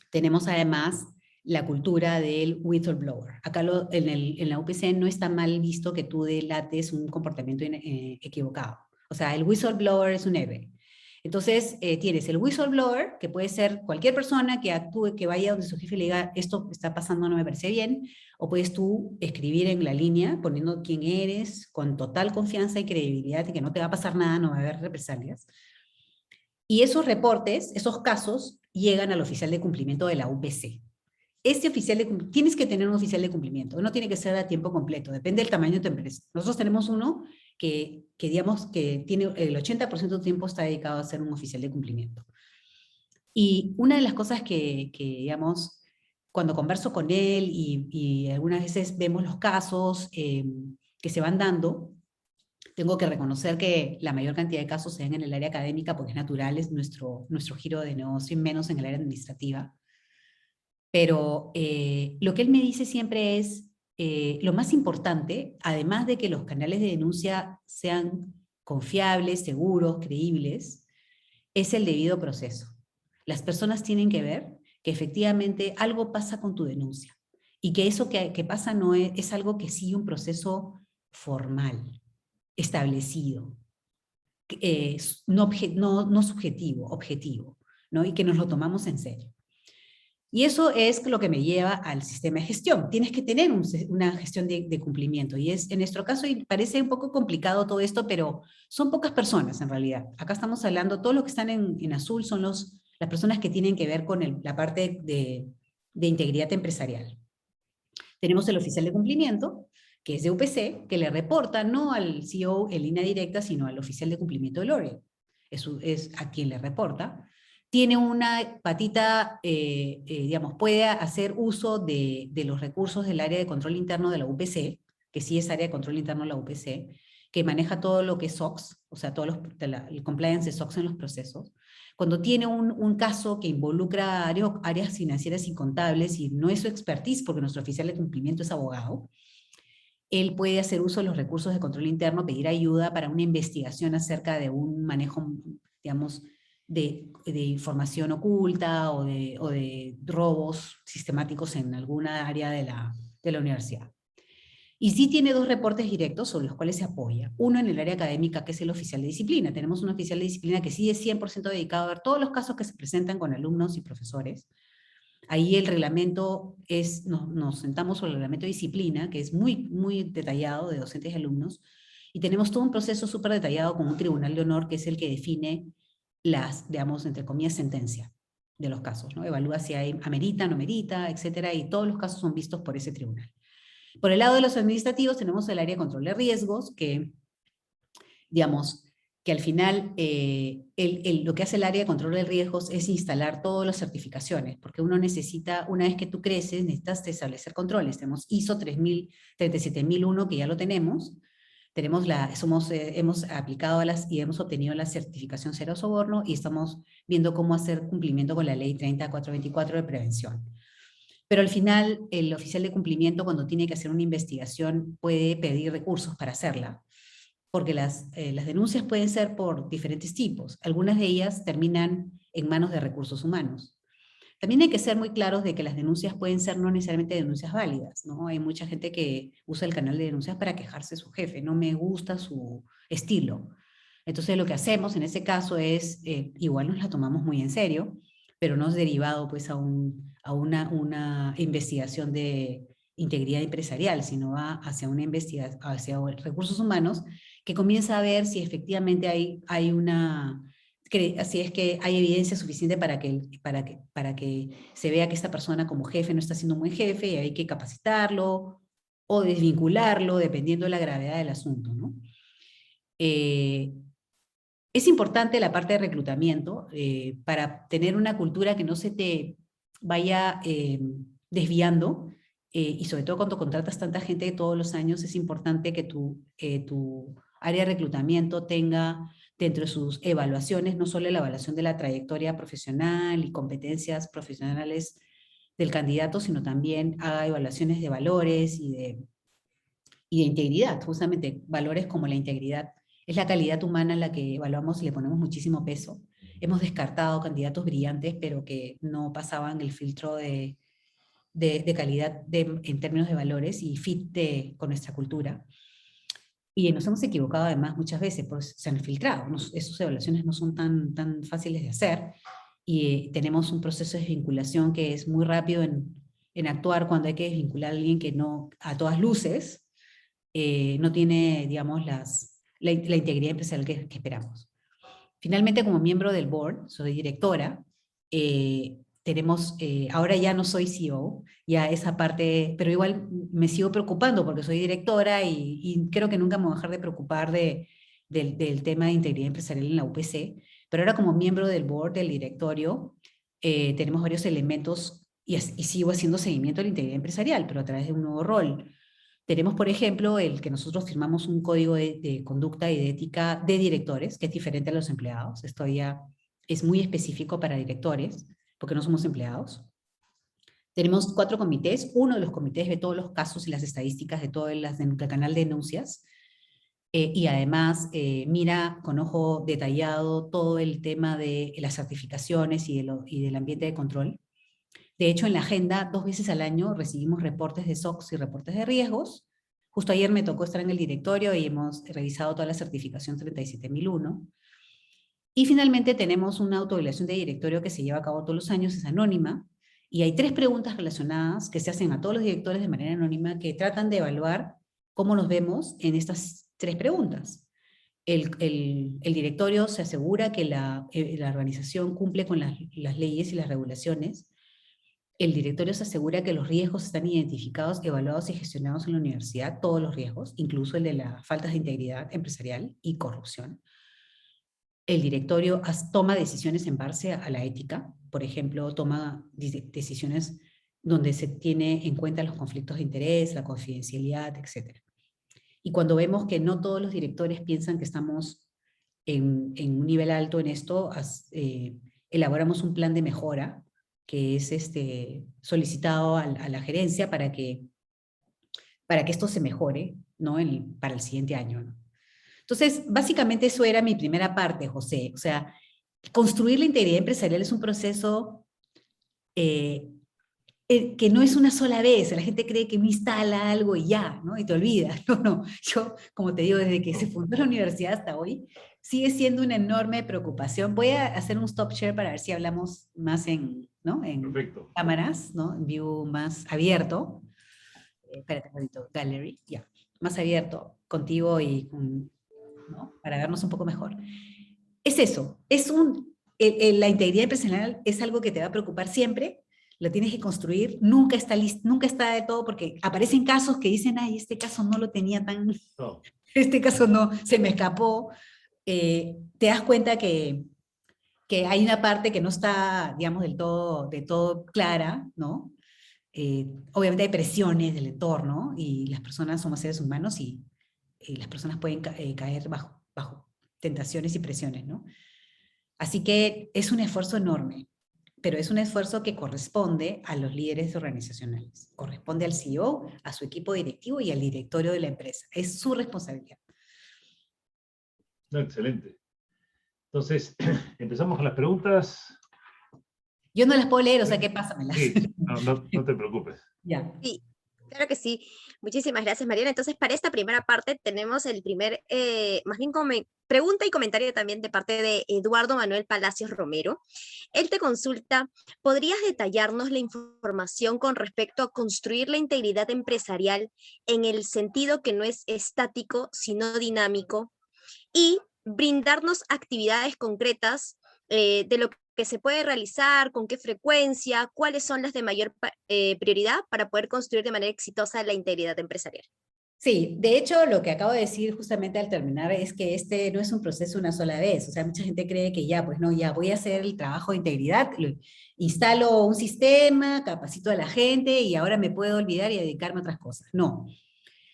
tenemos además la cultura del whistleblower. Acá en la UPC no está mal visto que tú delates un comportamiento equivocado. O sea, el whistleblower es un héroe. Entonces, tienes el whistleblower, que puede ser cualquier persona que actúe, que vaya donde su jefe y le diga, esto está pasando, no me parece bien, o puedes tú escribir en la línea, poniendo quién eres, con total confianza y credibilidad, y que no te va a pasar nada, no va a haber represalias. Y esos reportes, esos casos, llegan al oficial de cumplimiento de la UPC. Este oficial tienes que tener un oficial de cumplimiento, no tiene que ser a tiempo completo, depende del tamaño de tu empresa. Nosotros tenemos uno que digamos que tiene el 80% de tu tiempo está dedicado a ser un oficial de cumplimiento. Y una de las cosas que digamos, cuando converso con él y algunas veces vemos los casos que se van dando, tengo que reconocer que la mayor cantidad de casos se dan en el área académica porque es natural, es nuestro giro de negocio y menos en el área administrativa. Pero lo que él me dice siempre es, lo más importante, además de que los canales de denuncia sean confiables, seguros, creíbles, es el debido proceso. Las personas tienen que ver que efectivamente algo pasa con tu denuncia y que eso que pasa no es algo que sigue un proceso formal, establecido, no subjetivo, objetivo, ¿no? Y que nos lo tomamos en serio. Y eso es lo que me lleva al sistema de gestión. Tienes que tener una gestión de cumplimiento. Y en nuestro caso parece un poco complicado todo esto, pero son pocas personas en realidad. Acá estamos hablando, todos los que están en azul son las personas que tienen que ver con la parte de integridad empresarial. Tenemos el oficial de cumplimiento, que es de UPC, que le reporta no al CEO en línea directa, sino al oficial de cumplimiento de Lore. Eso es a quien le reporta. Tiene una patita, digamos, puede hacer uso de los recursos del área de control interno de la UPC, que sí es área de control interno de la UPC, que maneja todo lo que es SOX, o sea, el compliance de SOX en los procesos. Cuando tiene un caso que involucra áreas financieras y contables y no es su expertise, porque nuestro oficial de cumplimiento es abogado, él puede hacer uso de los recursos de control interno, pedir ayuda para una investigación acerca de un manejo, digamos, de información oculta o de robos sistemáticos en alguna área de la universidad. Y sí tiene dos reportes directos sobre los cuales se apoya. Uno en el área académica, que es el oficial de disciplina. Tenemos un oficial de disciplina que sí es 100% dedicado a ver todos los casos que se presentan con alumnos y profesores. Ahí el reglamento es, nos sentamos sobre el reglamento de disciplina, que es muy, muy detallado de docentes y alumnos, y tenemos todo un proceso súper detallado con un tribunal de honor que es el que define las, digamos, entre comillas, sentencia de los casos, ¿no? Evalúa si amerita, no amerita, etcétera, y todos los casos son vistos por ese tribunal. Por el lado de los administrativos tenemos el área de control de riesgos, que, digamos, que al final lo que hace el área de control de riesgos es instalar todas las certificaciones, porque uno necesita, una vez que tú creces, necesitas establecer controles. Tenemos ISO 37001, que ya lo tenemos, hemos aplicado y hemos obtenido la certificación cero soborno y estamos viendo cómo hacer cumplimiento con la ley 30424 de prevención. Pero al final, el oficial de cumplimiento, cuando tiene que hacer una investigación, puede pedir recursos para hacerla, porque las denuncias pueden ser por diferentes tipos. Algunas de ellas terminan en manos de recursos humanos. También hay que ser muy claros de que las denuncias pueden ser no necesariamente denuncias válidas, ¿no? Hay mucha gente que usa el canal de denuncias para quejarse de su jefe, no me gusta su estilo. Entonces lo que hacemos en ese caso es, igual nos la tomamos muy en serio, pero no es derivado pues a una investigación de integridad empresarial, sino va hacia una investigación, hacia recursos humanos, que comienza a ver si efectivamente hay una, si es que hay evidencia suficiente para que se vea que esta persona como jefe no está siendo un buen jefe y hay que capacitarlo o desvincularlo dependiendo de la gravedad del asunto, ¿no? Es importante la parte de reclutamiento para tener una cultura que no se te vaya desviando, y sobre todo cuando contratas tanta gente todos los años, es importante que tu área de reclutamiento tenga dentro de sus evaluaciones no solo la evaluación de la trayectoria profesional y competencias profesionales del candidato, sino también haga evaluaciones de valores y de integridad, justamente valores como la integridad. Es la calidad humana en la que evaluamos y le ponemos muchísimo peso. Hemos descartado candidatos brillantes, pero que no pasaban el filtro de calidad en términos de valores y fit con nuestra cultura. Y nos hemos equivocado además muchas veces, pues se han filtrado. Esas evaluaciones no son tan fáciles de hacer y tenemos un proceso de desvinculación que es muy rápido en actuar cuando hay que desvincular a alguien que no, a todas luces, no tiene, digamos, la integridad empresarial que esperamos. Finalmente, como miembro del board, soy directora, ahora ya no soy CEO, ya esa parte, pero igual me sigo preocupando porque soy directora y creo que nunca me voy a dejar de preocupar del tema de integridad empresarial en la UPC, pero ahora como miembro del board, del directorio, tenemos varios elementos y sigo haciendo seguimiento de la integridad empresarial, pero a través de un nuevo rol. Tenemos, por ejemplo, el que nosotros firmamos un código de conducta y de ética de directores, que es diferente a los empleados. Esto ya es muy específico para directores, porque no somos empleados. Tenemos 4 comités. Uno de los comités ve todos los casos y las estadísticas de todo el canal de denuncias. Y además mira con ojo detallado todo el tema de las certificaciones y del ambiente de control. De hecho, en la agenda, 2 veces al año recibimos reportes de SOX y reportes de riesgos. Justo ayer me tocó estar en el directorio y hemos revisado toda la certificación 37001. Y finalmente tenemos una autoevaluación de directorio que se lleva a cabo todos los años, es anónima, y hay 3 preguntas relacionadas que se hacen a todos los directores de manera anónima que tratan de evaluar cómo nos vemos en estas 3 preguntas. El directorio se asegura que la organización cumple con las leyes y las regulaciones. El directorio se asegura que los riesgos están identificados, evaluados y gestionados en la universidad, todos los riesgos, incluso el de las faltas de integridad empresarial y corrupción. El directorio toma decisiones en base a la ética, por ejemplo, toma decisiones donde se tiene en cuenta los conflictos de interés, la confidencialidad, etc. Y cuando vemos que no todos los directores piensan que estamos en un nivel alto en esto, elaboramos un plan de mejora que es solicitado a la gerencia para que esto se mejore, ¿no? Para el siguiente año, ¿no? Entonces, básicamente eso era mi primera parte, José. O sea, construir la integridad empresarial es un proceso que no es una sola vez. La gente cree que uno instala algo y ya, ¿no? Y te olvidas. No. Yo, como te digo, desde que se fundó la universidad hasta hoy, sigue siendo una enorme preocupación. Voy a hacer un stop share para ver si hablamos más en Perfecto. cámaras, ¿no? En view más abierto. Espérate un ratito, gallery, ya. Más abierto contigo y ¿no? Para vernos un poco mejor. Es eso, la integridad empresarial es algo que te va a preocupar siempre, lo tienes que construir, nunca está de todo, porque aparecen casos que dicen, ay, este caso no lo tenía tan, no. Este caso no, se me escapó. Te das cuenta que hay una parte que no está, digamos, del todo clara, ¿no? Obviamente hay presiones del entorno, y las personas somos seres humanos, y las personas pueden caer bajo tentaciones y presiones, ¿no? Así que es un esfuerzo enorme, pero es un esfuerzo que corresponde a los líderes organizacionales, corresponde al CEO, a su equipo directivo y al directorio de la empresa. Es su responsabilidad. No, excelente. Entonces, empezamos con las preguntas. Yo no las puedo leer, o sea, ¿qué pasa? Sí, no te preocupes. Ya. Sí. Claro que sí. Muchísimas gracias, Mariana. Entonces, para esta primera parte tenemos el primer, más bien pregunta y comentario también de parte de Eduardo Manuel Palacios Romero. Él te consulta, ¿podrías detallarnos la información con respecto a construir la integridad empresarial en el sentido que no es estático, sino dinámico? Y brindarnos actividades concretas de lo que se puede realizar, con qué frecuencia, cuáles son las de mayor prioridad para poder construir de manera exitosa la integridad empresarial. Sí, de hecho, lo que acabo de decir justamente al terminar es que este no es un proceso una sola vez. O sea, mucha gente cree que ya, pues no, ya voy a hacer el trabajo de integridad, instalo un sistema, capacito a la gente y ahora me puedo olvidar y dedicarme a otras cosas. No.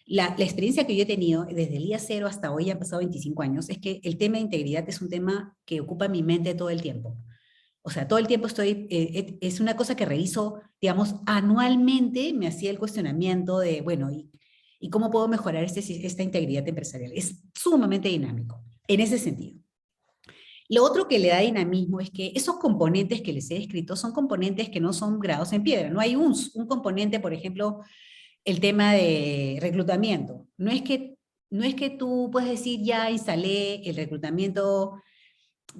La experiencia que yo he tenido desde el día cero hasta hoy, han pasado 25 años, es que el tema de integridad es un tema que ocupa mi mente todo el tiempo. O sea, todo el tiempo estoy, es una cosa que reviso, digamos, anualmente me hacía el cuestionamiento de, bueno, ¿y cómo puedo mejorar esta integridad empresarial? Es sumamente dinámico, en ese sentido. Lo otro que le da dinamismo es que esos componentes que les he descrito son componentes que no son grabados en piedra. No hay un componente, por ejemplo, el tema de reclutamiento. No es que tú puedes decir, ya instalé el reclutamiento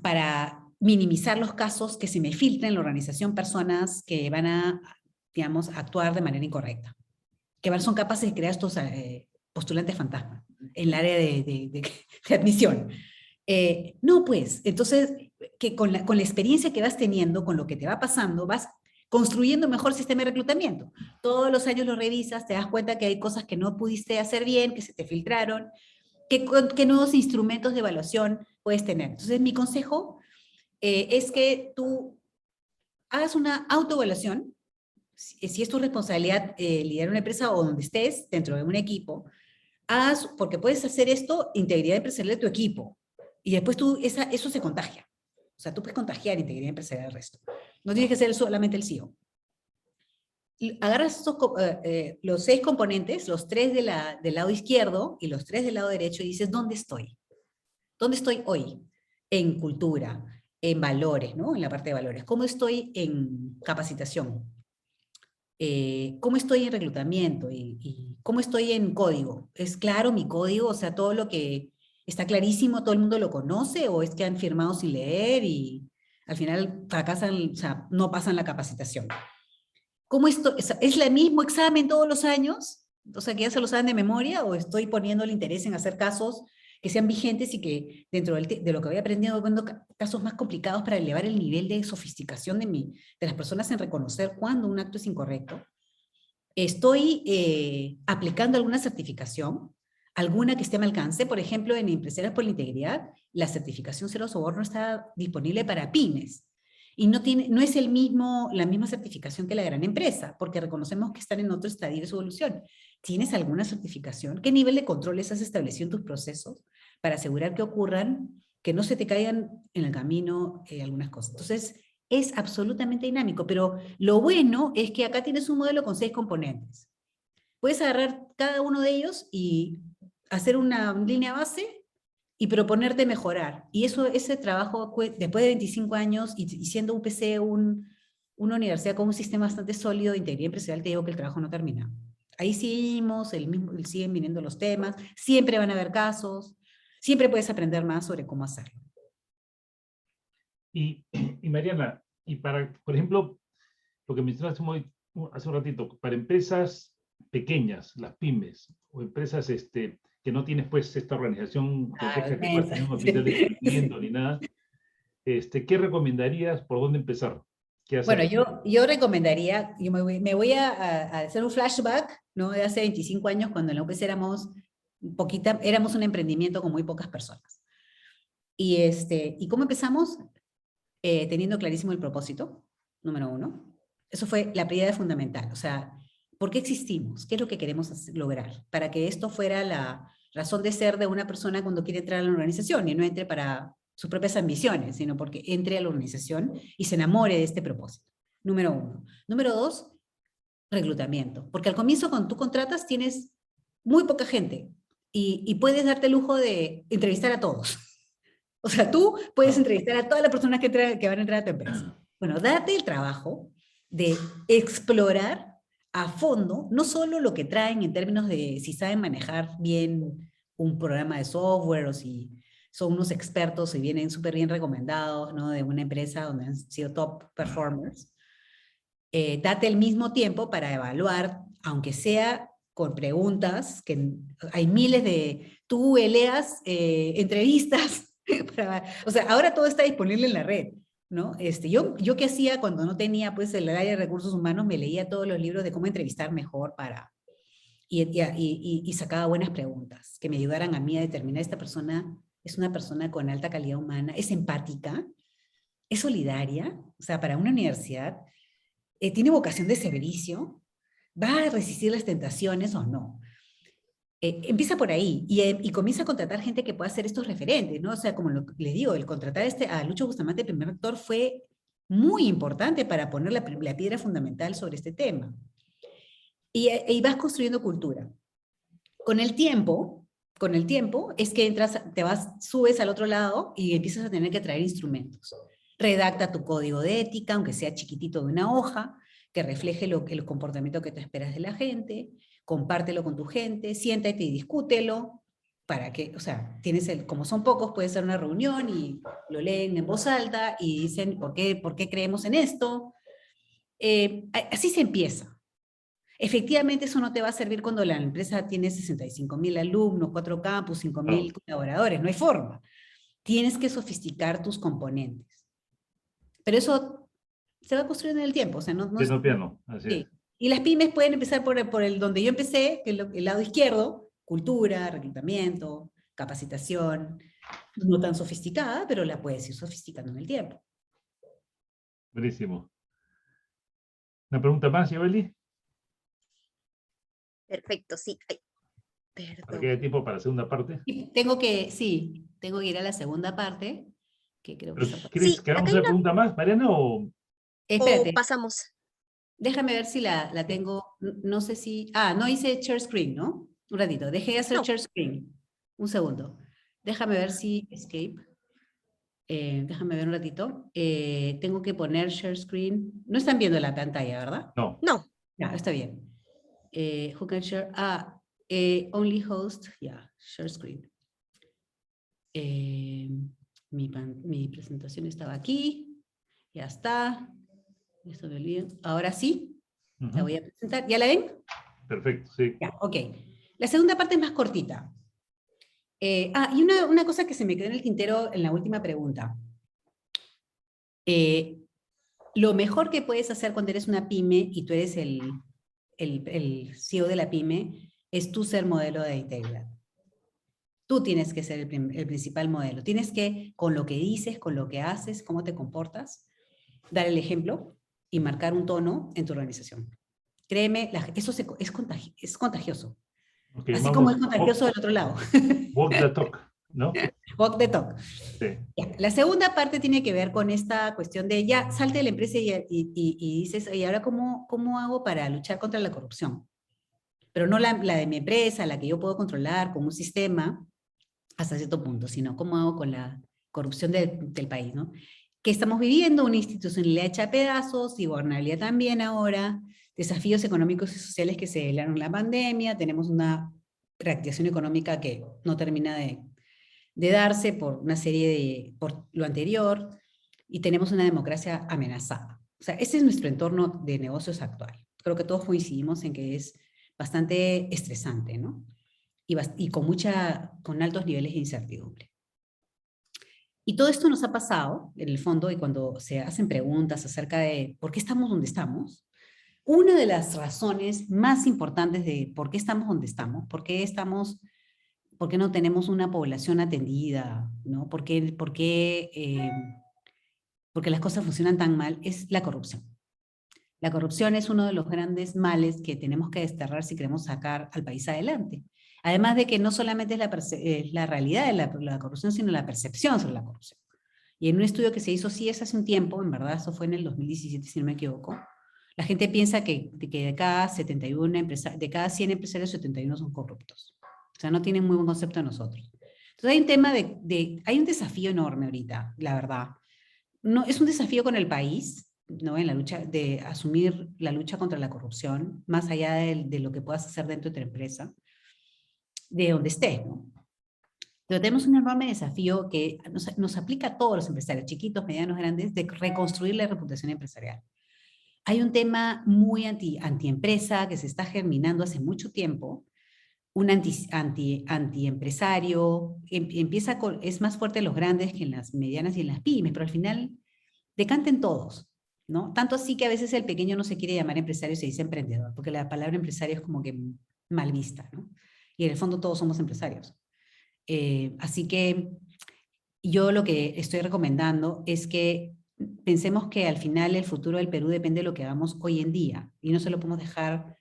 para minimizar los casos que se me filtren en la organización personas que van a, digamos, actuar de manera incorrecta, que son capaces de crear estos postulantes fantasmas en el área de admisión. No, pues, entonces, que con la experiencia que vas teniendo, con lo que te va pasando, vas construyendo un mejor sistema de reclutamiento. Todos los años lo revisas, te das cuenta que hay cosas que no pudiste hacer bien, que se te filtraron, qué nuevos instrumentos de evaluación puedes tener. Entonces, mi consejo es que tú hagas una autoevaluación, si es tu responsabilidad liderar una empresa o donde estés, dentro de un equipo, porque puedes hacer esto, integridad empresarial de tu equipo, y después eso se contagia. O sea, tú puedes contagiar integridad empresarial al resto. No tienes que ser solamente el CEO. Agarras los 6 componentes, los 3 del lado izquierdo y los 3 del lado derecho, y dices, ¿dónde estoy? ¿Dónde estoy hoy? En cultura, en valores, ¿no? En la parte de valores. ¿Cómo estoy en capacitación? ¿Cómo estoy en reclutamiento? ¿Y cómo estoy en código? ¿Es claro mi código? O sea, todo lo que está clarísimo, todo el mundo lo conoce, o es que han firmado sin leer y al final fracasan, o sea, no pasan la capacitación. ¿Cómo esto es el mismo examen todos los años? O sea, que ya se lo saben de memoria, o estoy poniendo el interés en hacer casos que sean vigentes y que dentro de lo que voy aprendiendo, poniendo casos más complicados para elevar el nivel de sofisticación de las personas en reconocer cuando un acto es incorrecto. Estoy aplicando alguna certificación, alguna que esté a mi alcance. Por ejemplo, en Empresarios por la Integridad, la certificación Cero Soborno está disponible para pymes. Y no es la misma certificación que la gran empresa, porque reconocemos que están en otro estadio de su evolución. ¿Tienes alguna certificación? ¿Qué nivel de controles has establecido en tus procesos para asegurar que no se te caigan en el camino algunas cosas? Entonces, es absolutamente dinámico, pero lo bueno es que acá tienes un modelo con 6 componentes. Puedes agarrar cada uno de ellos y hacer una línea base y proponerte mejorar. Y ese trabajo, después de 25 años y siendo UPC una universidad con un sistema bastante sólido de integridad empresarial, te digo que el trabajo no termina. Ahí seguimos, siguen viniendo los temas, siempre van a haber casos, siempre puedes aprender más sobre cómo hacerlo. Y Mariana, por ejemplo, lo que mencionaste hace un ratito, para empresas pequeñas, las pymes, o empresas que no tienes pues esta organización compleja que puedas tener un oficial de cumplimiento ni nada, ¿qué recomendarías? ¿Por dónde empezar? Bueno, yo recomendaría, me voy a hacer un flashback, ¿no? De hace 25 años, cuando en la UPC éramos un emprendimiento con muy pocas personas. ¿Y cómo empezamos? Teniendo clarísimo el propósito, número 1. Eso fue la prioridad fundamental. O sea, ¿por qué existimos? ¿Qué es lo que queremos lograr? Para que esto fuera la razón de ser de una persona cuando quiere entrar a la organización y no entre para sus propias ambiciones, sino porque entre a la organización y se enamore de este propósito. Número 1. Número 2, reclutamiento. Porque al comienzo, cuando tú contratas, tienes muy poca gente y puedes darte el lujo de entrevistar a todos. O sea, tú puedes entrevistar a todas las personas que van a entrar a tu empresa. Bueno, date el trabajo de explorar a fondo, no solo lo que traen en términos de si saben manejar bien un programa de software o si son unos expertos y vienen súper bien recomendados, ¿no? De una empresa donde han sido top performers. Date el mismo tiempo para evaluar, aunque sea con preguntas, que hay miles de... Tú leas entrevistas. O sea, ahora todo está disponible en la red, ¿no? Yo qué hacía cuando no tenía pues el área de recursos humanos, me leía todos los libros de cómo entrevistar mejor y sacaba buenas preguntas que me ayudaran a mí a determinar esta persona es una persona con alta calidad humana, es empática, es solidaria, o sea, para una universidad, tiene vocación de servicio, va a resistir las tentaciones o no. Empieza por ahí y comienza a contratar gente que pueda ser estos referentes, ¿no? O sea, como les digo, el contratar a Lucho Bustamante, primer rector, fue muy importante para poner la piedra fundamental sobre este tema. Y vas construyendo cultura. Con el tiempo es que subes al otro lado y empiezas a tener que traer instrumentos. Redacta tu código de ética, aunque sea chiquitito de una hoja, que refleje el comportamiento que te esperas de la gente, compártelo con tu gente, siéntate y discútelo, para que, o sea, como son pocos, puede ser una reunión y lo leen en voz alta y dicen, ¿por qué creemos en esto? Así se empieza. Efectivamente, eso no te va a servir cuando la empresa tiene 65.000 alumnos, 4 campus, 5.000 colaboradores, no hay forma. Tienes que sofisticar tus componentes. Pero eso se va construyendo en el tiempo. O sea, piano, así sí. es. Y las pymes pueden empezar por el donde yo empecé, que es el lado izquierdo, cultura, reclutamiento, capacitación, no tan sofisticada, pero la puedes ir sofisticando en el tiempo. Buenísimo. ¿Una pregunta más, Yabeli? Perfecto, sí. Ay, perdón. ¿Para que haya tiempo para la segunda parte? Tengo que ir a la segunda parte, que creo que ¿Quieres que hagamos una pregunta más, Mariana, o...? Espérate. O pasamos. Déjame ver si la tengo, no sé si... no hice share screen, ¿no? Un ratito, dejé de hacer share screen. Un segundo. Déjame ver si... Escape. Déjame ver un ratito. Tengo que poner share screen. No están viendo la pantalla, ¿verdad? No. No. Ya, está bien. Who can share? Only host. Ya, share screen. Mi presentación estaba aquí. Ya está. Esto me olvido. Ahora sí, la voy a presentar. ¿Ya la ven? Perfecto, sí. Ya, ok. La segunda parte es más cortita. Y una cosa que se me quedó en el tintero en la última pregunta. Lo mejor que puedes hacer cuando eres una pyme y tú eres el CEO de la pyme es tú ser modelo de integridad. Tú tienes que ser el principal modelo. Tienes que, con lo que dices, con lo que haces, cómo te comportas, dar el ejemplo y marcar un tono en tu organización. Créeme, eso es contagioso. Okay, así como es contagioso del otro lado. Walk the talk, ¿no? Walk the talk. Sí. Ya, la segunda parte tiene que ver con esta cuestión de ya salte de la empresa y dices, ¿y ahora cómo hago para luchar contra la corrupción? Pero no la de mi empresa, la que yo puedo controlar con un sistema hasta cierto punto, sino cómo hago con la corrupción del país, ¿no? Que estamos viviendo una institucionalidad hecha a pedazos y gobernabilidad también ahora, desafíos económicos y sociales que se dieron en la pandemia, tenemos una reactivación económica que no termina de darse por una serie por lo anterior, y tenemos una democracia amenazada. O sea, ese es nuestro entorno de negocios actual. Creo que todos coincidimos en que es bastante estresante, ¿no? Y con altos niveles de incertidumbre. Y todo esto nos ha pasado, en el fondo, y cuando se hacen preguntas acerca de por qué estamos donde estamos, una de las razones más importantes de por qué estamos donde estamos, por qué no tenemos una población atendida, ¿no? Porque las cosas funcionan tan mal, es la corrupción. La corrupción es uno de los grandes males que tenemos que desterrar si queremos sacar al país adelante. Además de que no solamente es la realidad de la corrupción, sino la percepción sobre la corrupción. Y en un estudio que se hizo hace un tiempo, en verdad, eso fue en el 2017, si no me equivoco, la gente piensa que de cada 100 empresarios, 71 son corruptos. O sea, no tienen muy buen concepto de nosotros. Entonces hay un tema hay un desafío enorme ahorita, la verdad. No, es un desafío con el país, ¿no? En la lucha, de asumir la lucha contra la corrupción, más allá de lo que puedas hacer dentro de tu empresa, de donde estés, ¿no? Pero tenemos un enorme desafío que nos aplica a todos los empresarios, chiquitos, medianos, grandes, de reconstruir la reputación empresarial. Hay un tema muy antiempresa que se está germinando hace mucho tiempo, un antiempresario, es más fuerte en los grandes que en las medianas y en las pymes, pero al final decanten todos, ¿no? Tanto así que a veces el pequeño no se quiere llamar empresario, se dice emprendedor, porque la palabra empresario es como que mal vista, ¿no? Y en el fondo todos somos empresarios. Así que yo lo que estoy recomendando es que pensemos que al final el futuro del Perú depende de lo que hagamos hoy en día y no se lo podemos dejar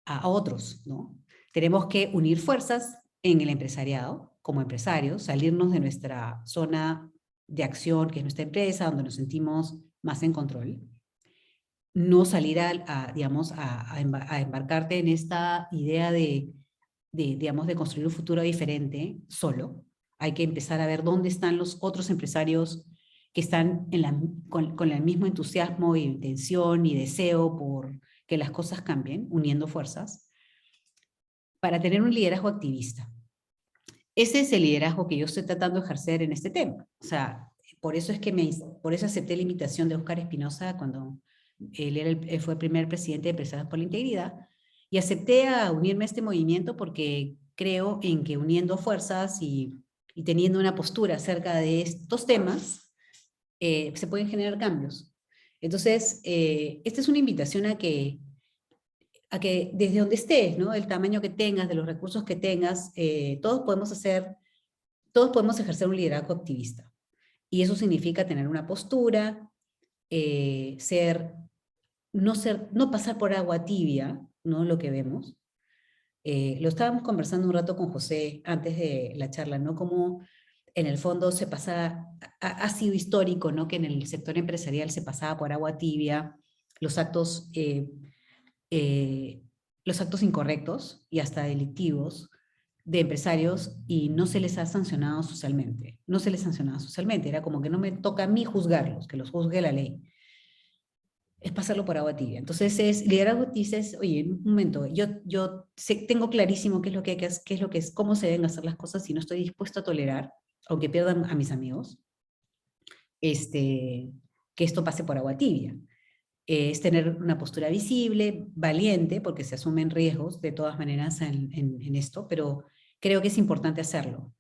a otros, ¿no? Tenemos que unir fuerzas en el empresariado, como empresarios, salirnos de nuestra zona de acción, que es nuestra empresa, donde nos sentimos más en control. No salir digamos, a embarcarte en esta idea digamos, de construir un futuro diferente solo. Hay que empezar a ver dónde están los otros empresarios que están con el mismo entusiasmo y intención y deseo por que las cosas cambien, uniendo fuerzas, para tener un liderazgo activista. Ese es el liderazgo que yo estoy tratando de ejercer en este tema. O sea, por eso acepté la invitación de Óscar Espinosa cuando él fue el primer presidente de Empresarios por la Integridad, y acepté a unirme a este movimiento porque creo en que uniendo fuerzas y teniendo una postura acerca de estos temas, se pueden generar cambios. Entonces, esta es una invitación a que desde donde estés, ¿no? El tamaño que tengas, de los recursos que tengas, todos podemos ejercer un liderazgo activista. Y eso significa tener una postura, no pasar por agua tibia, ¿no? Lo que vemos. Lo estábamos conversando un rato con José antes de la charla, ¿no? Como en el fondo ha sido histórico, ¿no? Que en el sector empresarial se pasaba por agua tibia los actos incorrectos y hasta delictivos de empresarios y no se les ha sancionado socialmente. No se les sancionaba socialmente, era como que no me toca a mí juzgarlos, que los juzgue la ley. Es pasarlo por agua tibia. Entonces, liderazgo activista es, oye, un momento, yo tengo clarísimo qué es lo que hay que cómo se deben hacer las cosas y no estoy dispuesto a tolerar, aunque pierdan a mis amigos, que esto pase por agua tibia. Es tener una postura visible, valiente, porque se asumen riesgos de todas maneras en esto, pero creo que es importante hacerlo.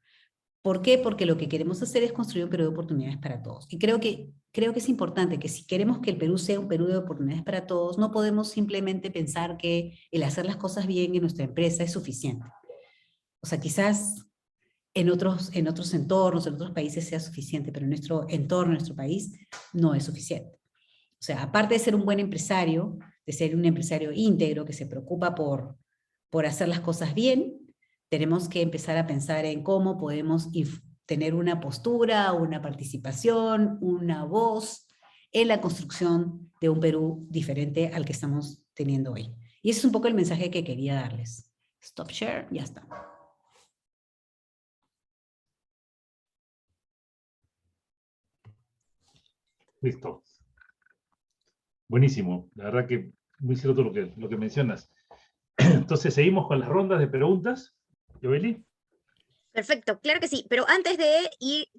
¿Por qué? Porque lo que queremos hacer es construir un Perú de oportunidades para todos. Y creo que es importante que si queremos que el Perú sea un Perú de oportunidades para todos, no podemos simplemente pensar que el hacer las cosas bien en nuestra empresa es suficiente. O sea, quizás en otros entornos, en otros países sea suficiente, pero en nuestro entorno, en nuestro país, no es suficiente. O sea, aparte de ser un buen empresario, de ser un empresario íntegro que se preocupa por hacer las cosas bien, tenemos que empezar a pensar en cómo podemos tener una postura, una participación, una voz en la construcción de un Perú diferente al que estamos teniendo hoy. Y ese es un poco el mensaje que quería darles. Stop share, ya está. Listo. Buenísimo. La verdad que muy cierto lo que mencionas. Entonces, seguimos con las rondas de preguntas. Joely. Perfecto, claro que sí, pero antes de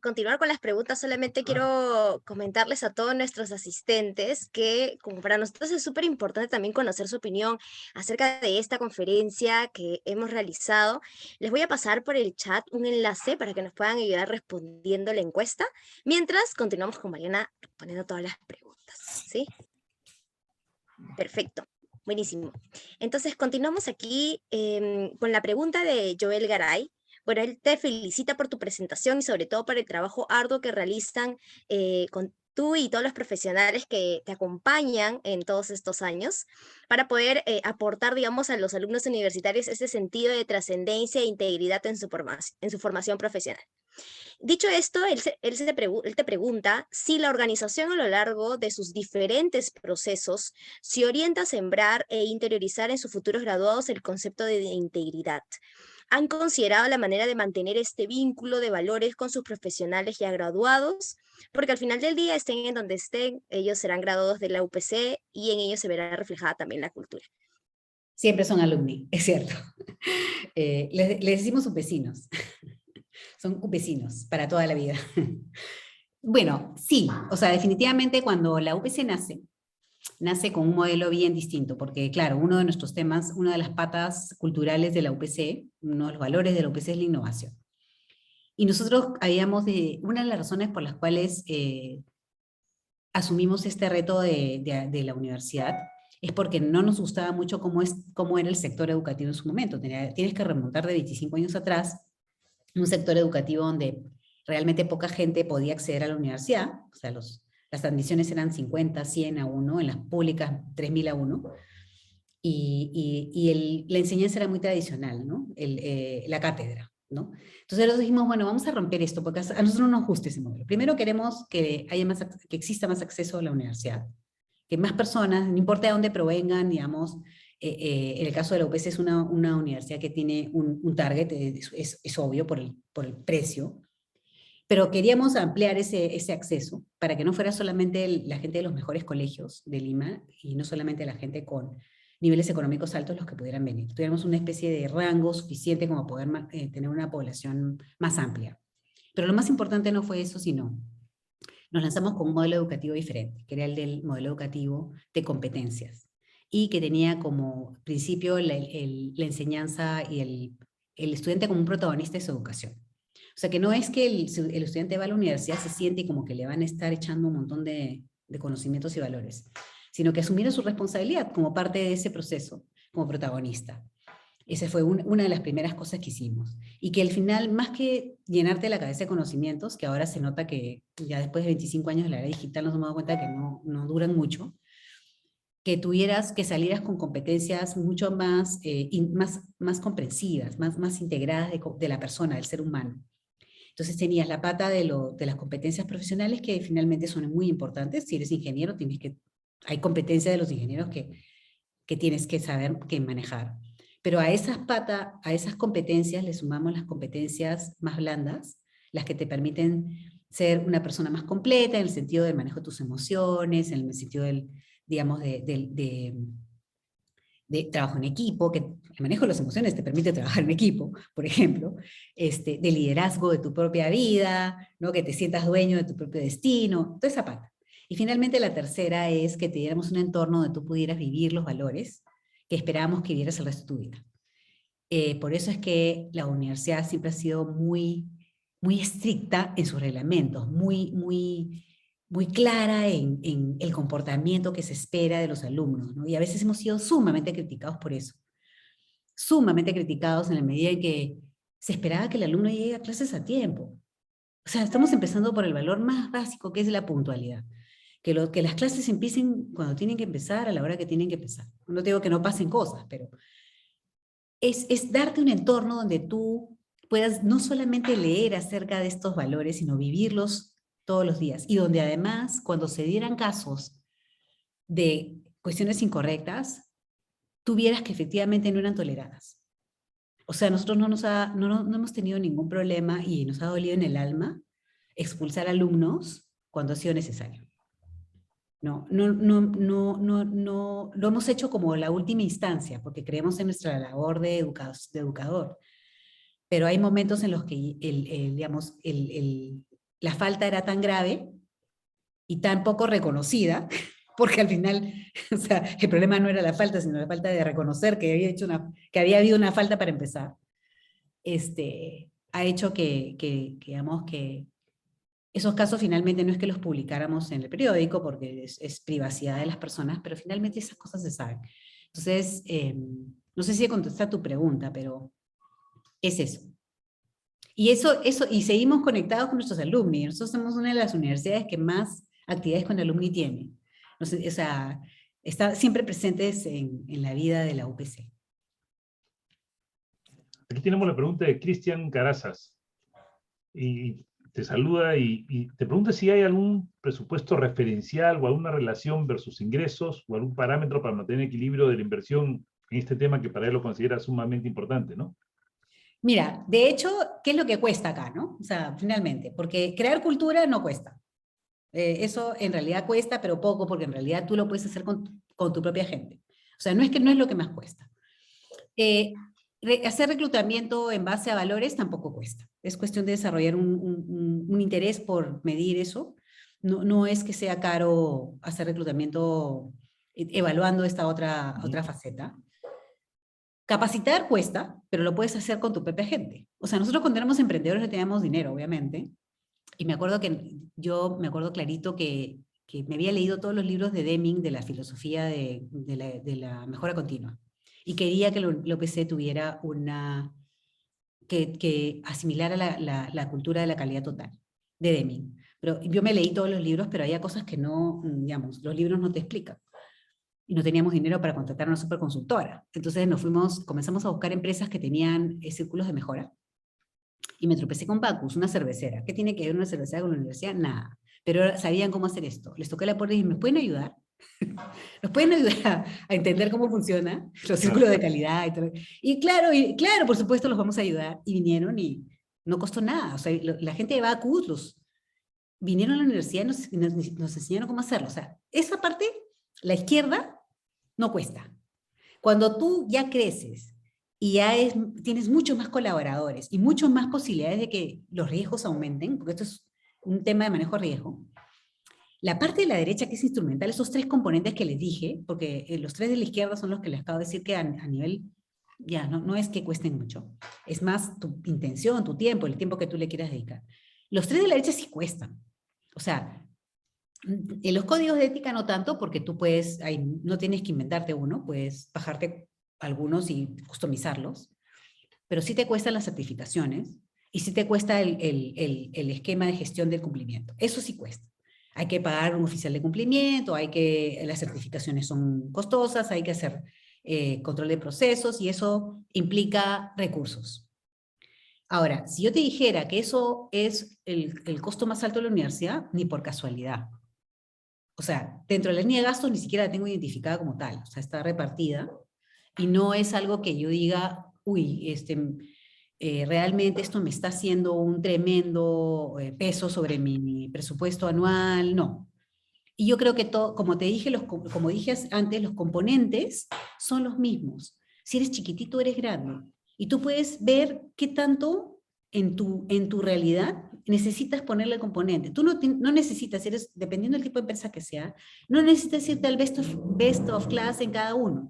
continuar con las preguntas, solamente quiero comentarles a todos nuestros asistentes que como para nosotros es súper importante también conocer su opinión acerca de esta conferencia que hemos realizado. Les voy a pasar por el chat un enlace para que nos puedan ayudar respondiendo la encuesta, mientras continuamos con Mariana respondiendo todas las preguntas, ¿sí? Perfecto. Buenísimo. Entonces, continuamos aquí con la pregunta de Joel Garay. Bueno, él te felicita por tu presentación y sobre todo por el trabajo arduo que realizan con tú y todos los profesionales que te acompañan en todos estos años para poder aportar, digamos, a los alumnos universitarios ese sentido de trascendencia e integridad en su formación profesional. Dicho esto, él te pregunta si la organización a lo largo de sus diferentes procesos se orienta a sembrar e interiorizar en sus futuros graduados el concepto de integridad. ¿Han considerado la manera de mantener este vínculo de valores con sus profesionales ya graduados? Porque al final del día, estén en donde estén, ellos serán graduados de la UPC y en ellos se verá reflejada también la cultura. Siempre son alumni, es cierto. Les decimos upecinos. Son upecinos para toda la vida. Bueno, sí, o sea, definitivamente cuando la UPC nace con un modelo bien distinto, porque claro, uno de nuestros temas, una de las patas culturales de la UPC, uno de los valores de la UPC es la innovación. Y nosotros una de las razones por las cuales asumimos este reto de la universidad es porque no nos gustaba mucho cómo era el sector educativo en su momento. Tienes que remontar de 25 años atrás, un sector educativo donde realmente poca gente podía acceder a la universidad, o sea, las admisiones eran 50, 100 a 1, en las públicas 3.000 a 1, y la enseñanza era muy tradicional, ¿no? La cátedra, ¿no? Entonces nosotros dijimos, bueno, vamos a romper esto, porque a nosotros no nos gusta ese modelo. Primero queremos que exista más acceso a la universidad, que más personas, no importa de dónde provengan, digamos, en el caso de la UPC es una universidad que tiene un target, es obvio por el precio, pero queríamos ampliar ese acceso para que no fuera solamente la gente de los mejores colegios de Lima y no solamente la gente con niveles económicos altos los que pudieran venir. Tuviéramos una especie de rango suficiente como poder tener una población más amplia. Pero lo más importante no fue eso, sino nos lanzamos con un modelo educativo diferente, que era el del modelo educativo de competencias, y que tenía como principio la enseñanza y el estudiante como un protagonista de su educación. O sea, que no es que el estudiante va a la universidad, se siente y como que le van a estar echando un montón de conocimientos y valores, sino que asumiera su responsabilidad como parte de ese proceso, como protagonista. Esa fue una de las primeras cosas que hicimos. Y que al final, más que llenarte la cabeza de conocimientos, que ahora se nota que ya después de 25 años de la era digital nos hemos dado cuenta que no duran mucho, que salieras con competencias mucho más, más comprensivas, más integradas de la persona, del ser humano. Entonces tenías la pata de las competencias profesionales, que finalmente son muy importantes. Si eres ingeniero, hay competencias de los ingenieros que tienes que saber que manejar. Pero a esas competencias le sumamos las competencias más blandas, las que te permiten ser una persona más completa en el sentido del manejo de tus emociones, en el sentido digamos, de trabajo en equipo, que el manejo de las emociones te permite trabajar en equipo, por ejemplo, de liderazgo de tu propia vida, ¿no? Que te sientas dueño de tu propio destino, toda esa pata. Y finalmente la tercera es que te diéramos un entorno donde tú pudieras vivir los valores que esperábamos que vivieras el resto de tu vida. Por eso es que la universidad siempre ha sido muy, muy estricta en sus reglamentos, muy clara en el comportamiento que se espera de los alumnos, ¿no? Y a veces hemos sido sumamente criticados por eso. Sumamente criticados en la medida en que se esperaba que el alumno llegue a clases a tiempo. O sea, estamos empezando por el valor más básico, que es la puntualidad. Que las clases empiecen cuando tienen que empezar, a la hora que tienen que empezar. No te digo que no pasen cosas, pero es darte un entorno donde tú puedas no solamente leer acerca de estos valores, sino vivirlos todos los días. Y donde además, cuando se dieran casos de cuestiones incorrectas, tuvieras que efectivamente no eran toleradas. O sea, nosotros no hemos tenido ningún problema y nos ha dolido en el alma expulsar alumnos cuando ha sido necesario. No lo hemos hecho como la última instancia, porque creemos en nuestra labor de educador. Pero hay momentos en los que la falta era tan grave y tan poco reconocida, porque al final, o sea, el problema no era la falta, sino la falta de reconocer que había habido una falta para empezar. Ha hecho digamos, que esos casos finalmente no es que los publicáramos en el periódico, porque es privacidad de las personas, pero finalmente esas cosas se saben. Entonces, no sé si contesta tu pregunta, pero es eso. Y seguimos conectados con nuestros alumni. Nosotros somos una de las universidades que más actividades con alumni tiene. O sea, está siempre presentes en la vida de la UPC. Aquí tenemos la pregunta de Cristian Carazas. Y te saluda y te pregunta si hay algún presupuesto referencial o alguna relación versus ingresos o algún parámetro para mantener equilibrio de la inversión en este tema que para él lo considera sumamente importante, ¿no? Mira, de hecho, ¿qué es lo que cuesta acá, no? O sea, finalmente, porque crear cultura no cuesta. Eso en realidad cuesta, pero poco, porque en realidad tú lo puedes hacer con tu propia gente. O sea, no es lo que más cuesta. Hacer reclutamiento en base a valores tampoco cuesta. Es cuestión de desarrollar un interés por medir eso. No es que sea caro hacer reclutamiento evaluando esta otra faceta. Capacitar cuesta, pero lo puedes hacer con tu propia gente. O sea, nosotros cuando éramos emprendedores no teníamos dinero, obviamente. Y me acuerdo clarito que que me había leído todos los libros de Deming de la filosofía de la mejora continua, y quería que la UPC tuviera que asimilara la cultura de la calidad total, de Deming. Pero yo me leí todos los libros, pero había cosas que no, digamos, los libros no te explican. Y no teníamos dinero para contratar a una superconsultora. Entonces comenzamos a buscar empresas que tenían círculos de mejora. Y me tropecé con Bacus, una cervecera. ¿Qué tiene que ver una cervecera con la universidad? Nada. Pero sabían cómo hacer esto. Les toqué la puerta y dije, ¿me pueden ayudar? ¿Nos pueden ayudar a entender cómo funciona los círculos de calidad? Y claro, por supuesto los vamos a ayudar. Y vinieron y no costó nada. O sea, la gente de Bacus vinieron a la universidad y nos enseñaron cómo hacerlo. O sea, esa parte, la izquierda, no cuesta. Cuando tú ya creces y ya tienes muchos más colaboradores y muchas más posibilidades de que los riesgos aumenten, porque esto es un tema de manejo de riesgo, la parte de la derecha que es instrumental, esos tres componentes que les dije, porque los tres de la izquierda son los que les acabo de decir que a nivel, ya, no es que cuesten mucho, es más tu intención, tu tiempo, el tiempo que tú le quieras dedicar. Los tres de la derecha sí cuestan. O sea, en los códigos de ética no tanto, porque tú no tienes que inventarte uno, puedes bajarte algunos y customizarlos, pero sí te cuestan las certificaciones y sí te cuesta el esquema de gestión del cumplimiento. Eso sí cuesta. Hay que pagar un oficial de cumplimiento, las certificaciones son costosas, hay que hacer control de procesos y eso implica recursos. Ahora, si yo te dijera que eso es el costo más alto de la universidad, ni por casualidad. O sea, dentro de la línea de gastos ni siquiera la tengo identificada como tal, o sea, está repartida y no es algo que yo diga, uy, realmente esto me está haciendo un tremendo peso sobre mi presupuesto anual, no. Y yo creo que como dije antes, los componentes son los mismos. Si eres chiquitito, eres grande. Y tú puedes ver qué tanto en tu realidad necesitas ponerle el componente. Tú no necesitas, dependiendo del tipo de empresa que sea, no necesitas irte al best of class en cada uno.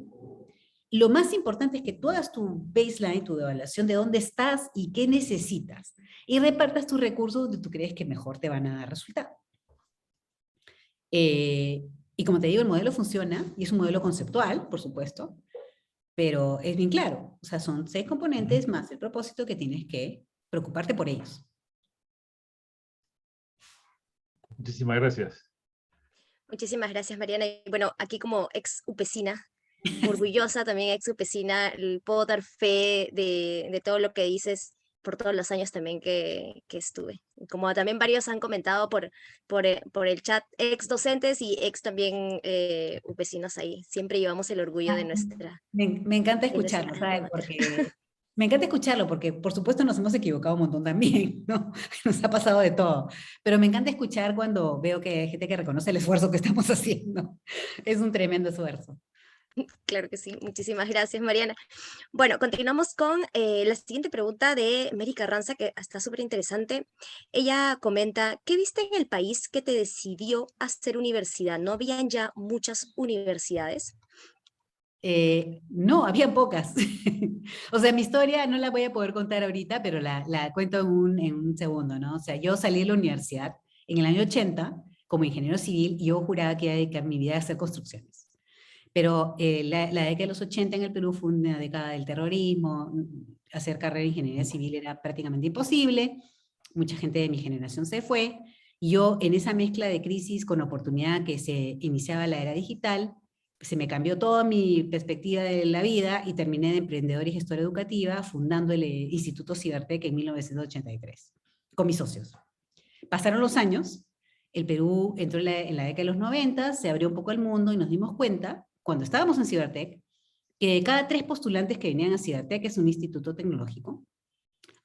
Lo más importante es que tú hagas tu baseline, tu evaluación de dónde estás y qué necesitas, y repartas tus recursos donde tú crees que mejor te van a dar resultado. Y como te digo, el modelo funciona, y es un modelo conceptual, por supuesto, pero es bien claro. O sea, son 6 componentes más el propósito que tienes que preocuparte por ellos. Muchísimas gracias. Muchísimas gracias, Mariana. Y bueno, aquí como ex upecina, orgullosa también ex upecina, puedo dar fe de todo lo que dices por todos los años también que estuve. Como también varios han comentado por el chat, ex docentes y ex también upecinos ahí. Siempre llevamos el orgullo de nuestra... Me encanta escucharlo, ¿sabes? Me encanta escucharlo porque, por supuesto, nos hemos equivocado un montón también, ¿no? Nos ha pasado de todo. Pero me encanta escuchar cuando veo que hay gente que reconoce el esfuerzo que estamos haciendo. Es un tremendo esfuerzo. Claro que sí. Muchísimas gracias, Mariana. Bueno, continuamos con la siguiente pregunta de Mary Carranza, que está súper interesante. Ella comenta, ¿qué viste en el país que te decidió hacer universidad? ¿No habían ya muchas universidades? No, había pocas. O sea, mi historia no la voy a poder contar ahorita, pero la cuento en un segundo, ¿no? O sea, yo salí de la universidad en el año 80 como ingeniero civil y yo juraba que iba a dedicar mi vida a hacer construcciones. Pero la década de los 80 en el Perú fue una década del terrorismo, hacer carrera de ingeniería civil era prácticamente imposible, mucha gente de mi generación se fue, y yo en esa mezcla de crisis con oportunidad que se iniciaba la era digital, se me cambió toda mi perspectiva de la vida y terminé de emprendedora y gestora educativa fundando el Instituto Cibertec en 1983, con mis socios. Pasaron los años, el Perú entró en la década de los 90, se abrió un poco el mundo y nos dimos cuenta, cuando estábamos en Cibertec, que de cada 3 postulantes que venían a Cibertec, que es un instituto tecnológico,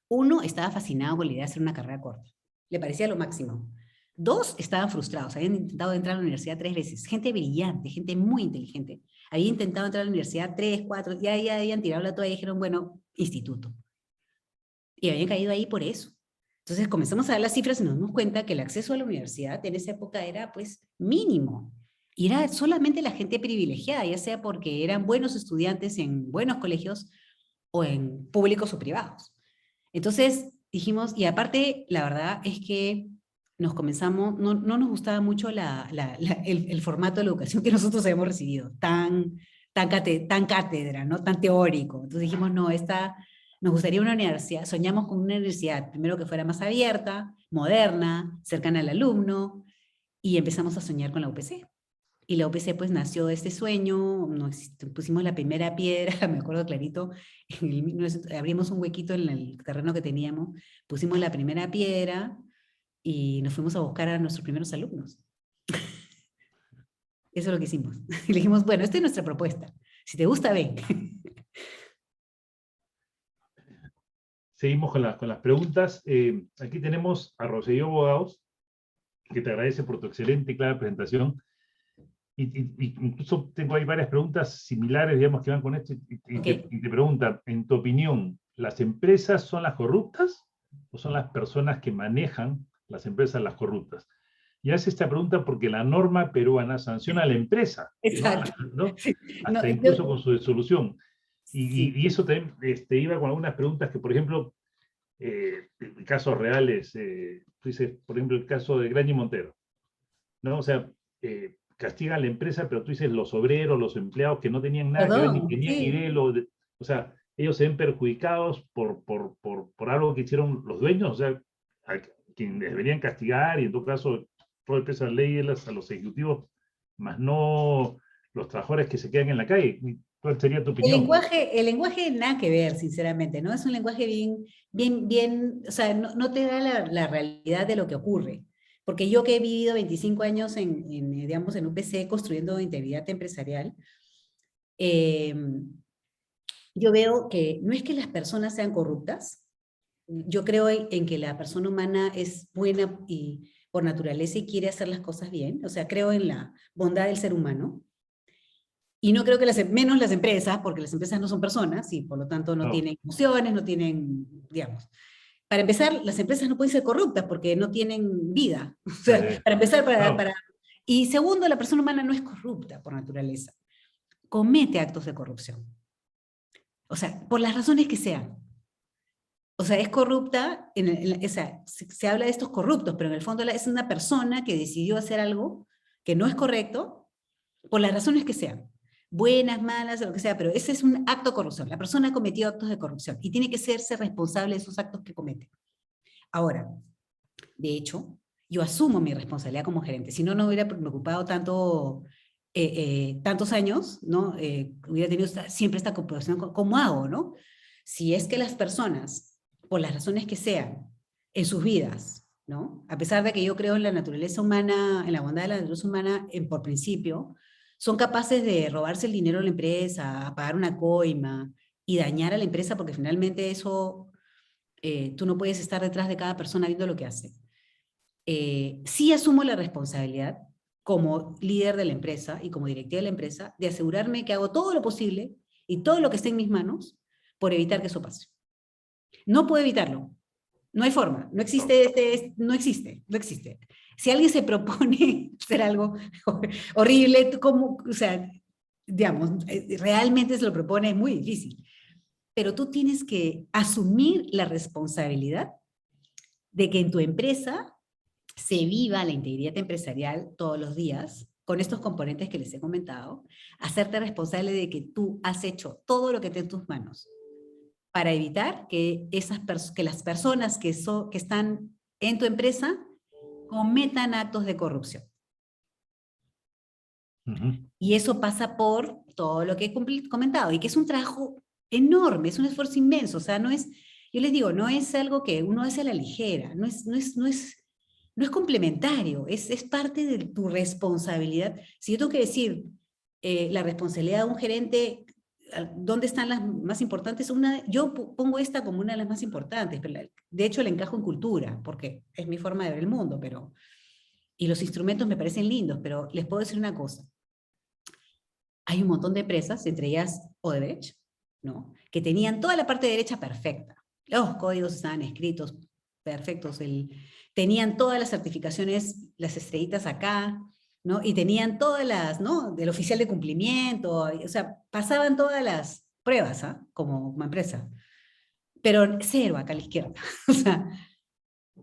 1 estaba fascinado con la idea de hacer una carrera corta. Le parecía lo máximo. 2 estaban frustrados, habían intentado entrar a la universidad 3 veces. Gente brillante, gente muy inteligente. Habían intentado entrar a la universidad 3, 4, ya habían tirado la toalla y dijeron, bueno, instituto. Y habían caído ahí por eso. Entonces comenzamos a ver las cifras y nos dimos cuenta que el acceso a la universidad en esa época era pues mínimo. Y era solamente la gente privilegiada, ya sea porque eran buenos estudiantes en buenos colegios o en públicos o privados. Entonces dijimos, y aparte la verdad es que no nos gustaba mucho el formato de la educación que nosotros habíamos recibido, tan cátedra, ¿no? Tan teórico. Entonces dijimos, no, nos gustaría una universidad, soñamos con una universidad, primero que fuera más abierta, moderna, cercana al alumno, y empezamos a soñar con la UPC. Y la UPC pues nació de este sueño, pusimos la primera piedra, me acuerdo clarito, abrimos un huequito en el terreno que teníamos, pusimos la primera piedra y nos fuimos a buscar a nuestros primeros alumnos. Eso es lo que hicimos. Y le dijimos, bueno, esta es nuestra propuesta. Si te gusta, ven. Seguimos con las preguntas. Aquí tenemos a Rocío Abogados, que te agradece por tu excelente y clara presentación. Y incluso tengo ahí varias preguntas similares, digamos, que van con esto, Okay. y te preguntan, en tu opinión, ¿las empresas son las corruptas o son las personas que manejan las empresas las corruptas? Y hace esta pregunta porque la norma peruana sanciona a la empresa, Exacto. ¿no? No, Hasta incluso con su disolución. sí. Y eso también iba con algunas preguntas que, por ejemplo, casos reales, tú dices, por ejemplo, el caso de Graña y Montero, ¿no? O sea, castiga a la empresa, pero tú dices los obreros, los empleados que no tenían nada que ver, ni Perdón, tenían sí. idea, o sea, ellos se ven perjudicados por algo que hicieron los dueños, o sea, a quien deberían castigar, y en todo caso, todo el peso de la ley a los ejecutivos, más no los trabajadores que se quedan en la calle. ¿Cuál sería tu opinión? El lenguaje nada que ver, sinceramente, ¿no? Es un lenguaje bien, o sea, no te da la realidad de lo que ocurre. Porque yo que he vivido 25 años digamos, en UPC construyendo integridad empresarial, eh, yo veo que no es que las personas sean corruptas, yo creo en que la persona humana es buena y por naturaleza y quiere hacer las cosas bien, o sea, creo en la bondad del ser humano, y no creo que menos las empresas, porque las empresas no son personas y por lo tanto no No, tienen emociones, no tienen, digamos. Para empezar, las empresas no pueden ser corruptas porque no tienen vida. O sea, para empezar, no, Y segundo, la persona humana no es corrupta por naturaleza. Comete actos de corrupción. O sea, por las razones que sean. O sea, es corrupta, o sea, se habla de estos corruptos, pero en el fondo es una persona que decidió hacer algo que no es correcto por las razones que sean. Buenas, malas, lo que sea, pero ese es un acto de corrupción. La persona ha cometido actos de corrupción y tiene que serse responsable de esos actos que comete. Ahora, de hecho, yo asumo mi responsabilidad como gerente. Si no, no hubiera preocupado tantos años, ¿no? Hubiera tenido siempre esta preocupación, ¿cómo hago, no? Si es que las personas, por las razones que sean, en sus vidas, ¿no? A pesar de que yo creo en la naturaleza humana, en la bondad de la naturaleza humana, por principio, son capaces de robarse el dinero de la empresa, pagar una coima y dañar a la empresa, porque finalmente eso, tú no puedes estar detrás de cada persona viendo lo que hace. Sí asumo la responsabilidad como líder de la empresa y como directiva de la empresa de asegurarme que hago todo lo posible y todo lo que esté en mis manos por evitar que eso pase. No puedo evitarlo. No hay forma. No existe, no existe. Si alguien se propone hacer algo horrible, como, o sea, digamos, realmente se lo propone, es muy difícil. Pero tú tienes que asumir la responsabilidad de que en tu empresa se viva la integridad empresarial todos los días, con estos componentes que les he comentado, hacerte responsable de que tú has hecho todo lo que esté en tus manos para evitar que, que las personas que están en tu empresa cometan actos de corrupción. Y eso pasa por todo lo que he comentado, y que es un trabajo enorme, es un esfuerzo inmenso, o sea, no es, yo les digo, no es algo que uno hace a la ligera, no es complementario, es parte de tu responsabilidad. Si yo tengo que decir la responsabilidad de un gerente, ¿dónde están las más importantes? Yo pongo esta como una de las más importantes, pero de hecho la encajo en cultura, porque es mi forma de ver el mundo, y los instrumentos me parecen lindos, pero les puedo decir una cosa. Hay un montón de empresas, entre ellas Odebrecht, ¿no? Que tenían toda la parte de derecha perfecta. Los códigos estaban escritos perfectos, tenían todas las certificaciones, las estrellitas acá, ¿no? Y tenían todas las, ¿no? Del oficial de cumplimiento, o sea, pasaban todas las pruebas, ¿ah? Como empresa. Pero cero acá a la izquierda. O sea,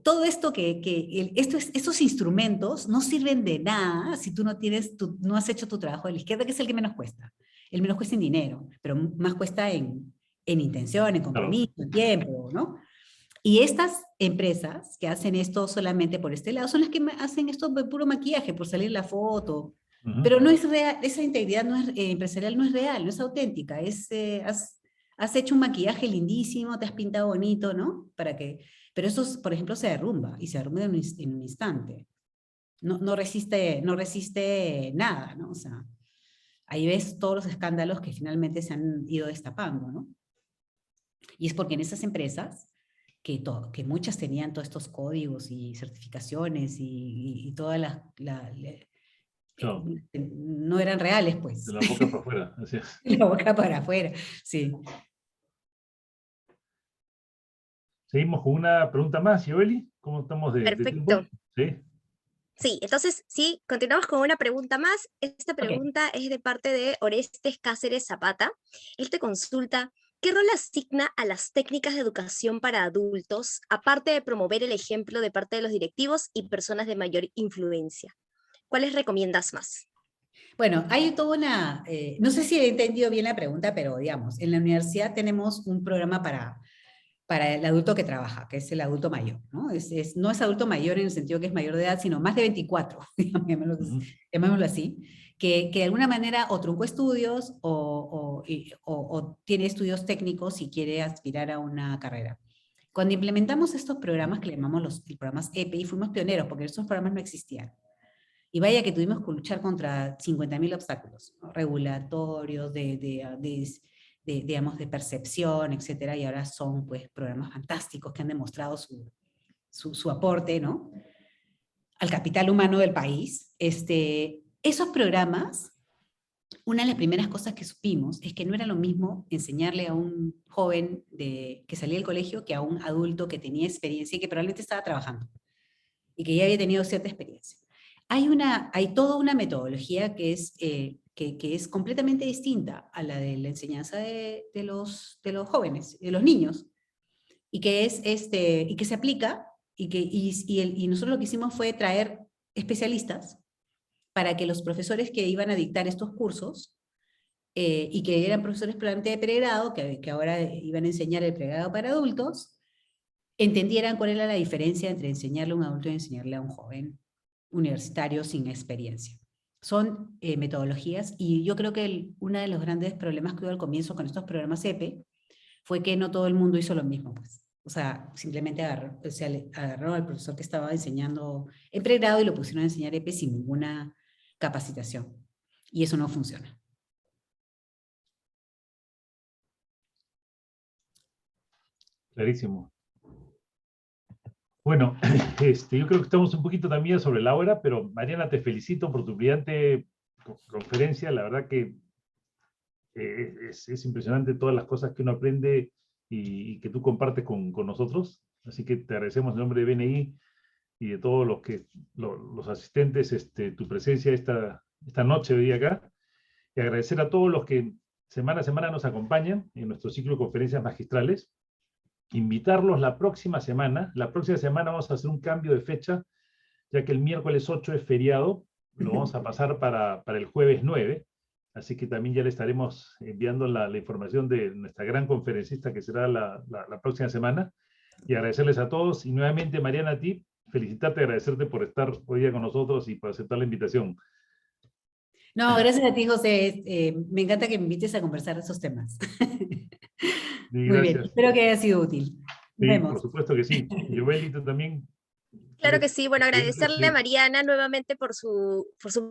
todo esto estos instrumentos no sirven de nada si tú no has hecho tu trabajo de la izquierda, que es el que menos cuesta. El menos cuesta en dinero, pero más cuesta en intención, en Claro. compromiso, en tiempo, ¿no? Y estas empresas que hacen esto solamente por este lado son las que hacen esto de puro maquillaje, por salir la foto. Pero no es real, esa integridad no es, empresarial no es real, no es auténtica. Has hecho un maquillaje lindísimo, te has pintado bonito, ¿no? Pero eso, por ejemplo, se derrumba, y se derrumba en un instante. No resiste nada, ¿no? O sea, ahí ves todos los escándalos que finalmente se han ido destapando, ¿no? Y es porque en esas empresas, que muchas tenían todos estos códigos y certificaciones y todas Claro. no eran reales, pues. De la boca para afuera, así es. De la boca para afuera, sí. Seguimos con una pregunta más, Yoeli. ¿Cómo estamos de tiempo? Perfecto. Sí. Sí, entonces sí, continuamos con una pregunta más. Esta pregunta es de parte de Orestes Cáceres Zapata. Él te consulta, ¿qué rol asigna a las técnicas de educación para adultos, aparte de promover el ejemplo de parte de los directivos y personas de mayor influencia? ¿Cuáles recomiendas más? Bueno, hay toda no sé si he entendido bien la pregunta, pero digamos, en la universidad tenemos un programa para el adulto que trabaja, que es el adulto mayor, ¿no? No es adulto mayor en el sentido que es mayor de edad, sino más de 24, llamémoslo así, que de alguna manera o truncó estudios o tiene estudios técnicos y quiere aspirar a una carrera. Cuando implementamos estos programas que le llamamos los programas EPI, fuimos pioneros porque estos programas no existían. Y vaya que tuvimos que luchar contra 50.000 obstáculos, ¿no? Regulatorios, digamos, de percepción, etcétera, y ahora son, pues, programas fantásticos que han demostrado su aporte, ¿no?, al capital humano del país. Esos programas, una de las primeras cosas que supimos es que no era lo mismo enseñarle a un joven que salía del colegio que a un adulto que tenía experiencia y que probablemente estaba trabajando y que ya había tenido cierta experiencia. Hay toda una metodología que es completamente distinta a la de la enseñanza de los jóvenes, de los niños, y que se aplica, y nosotros lo que hicimos fue traer especialistas para que los profesores que iban a dictar estos cursos, y que eran profesores probablemente de pregrado, que ahora iban a enseñar el pregrado para adultos, entendieran cuál era la diferencia entre enseñarle a un adulto y enseñarle a un joven universitario sin experiencia. Son metodologías, y yo creo que uno de los grandes problemas que hubo al comienzo con estos programas EPE fue que no todo el mundo hizo lo mismo, pues. O sea, simplemente agarró al profesor que estaba enseñando en pregrado y lo pusieron a enseñar EPE sin ninguna capacitación. Y eso no funciona. Clarísimo. Bueno, yo creo que estamos un poquito también sobre la hora, pero Mariana, te felicito por tu brillante conferencia. La verdad que es impresionante todas las cosas que uno aprende y que tú compartes con nosotros. Así que te agradecemos en nombre de BNI y de todos los asistentes tu presencia esta noche de día acá. Y agradecer a todos los que semana a semana nos acompañan en nuestro ciclo de conferencias magistrales. Invitarlos la próxima semana. La próxima semana vamos a hacer un cambio de fecha, ya que el miércoles 8 es feriado. Lo vamos a pasar para el jueves 9. Así que también ya le estaremos enviando la información de nuestra gran conferencista que será la próxima semana. Y agradecerles a todos. Y nuevamente, Mariana, a ti, felicitarte y agradecerte por estar hoy día con nosotros y por aceptar la invitación. No, gracias a ti, José. Me encanta que me invites a conversar de esos temas. Muy bien, espero que haya sido útil. Nos Sí, vemos. por supuesto que sí. Y Yoeli, tú también. Claro que sí, bueno, agradecerle a Mariana nuevamente por su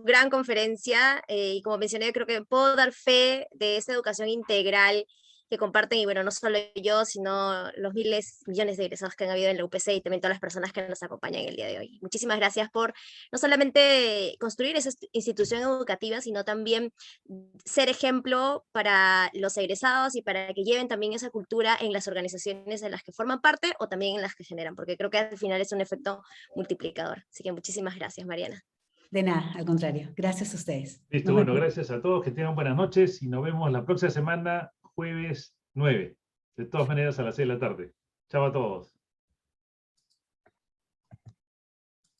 gran conferencia, y como mencioné, creo que puedo dar fe de esa educación integral que comparten, y bueno, no solo yo, sino los millones de egresados que han habido en la UPC y también todas las personas que nos acompañan el día de hoy. Muchísimas gracias por no solamente construir esa institución educativa, sino también ser ejemplo para los egresados y para que lleven también esa cultura en las organizaciones en las que forman parte o también en las que generan, porque creo que al final es un efecto multiplicador. Así que muchísimas gracias, Mariana. De nada, al contrario. Gracias a ustedes. Listo, bueno, gracias a todos, que tengan buenas noches y nos vemos la próxima semana, jueves 9. De todas maneras, a las 6 de la tarde. Chao a todos.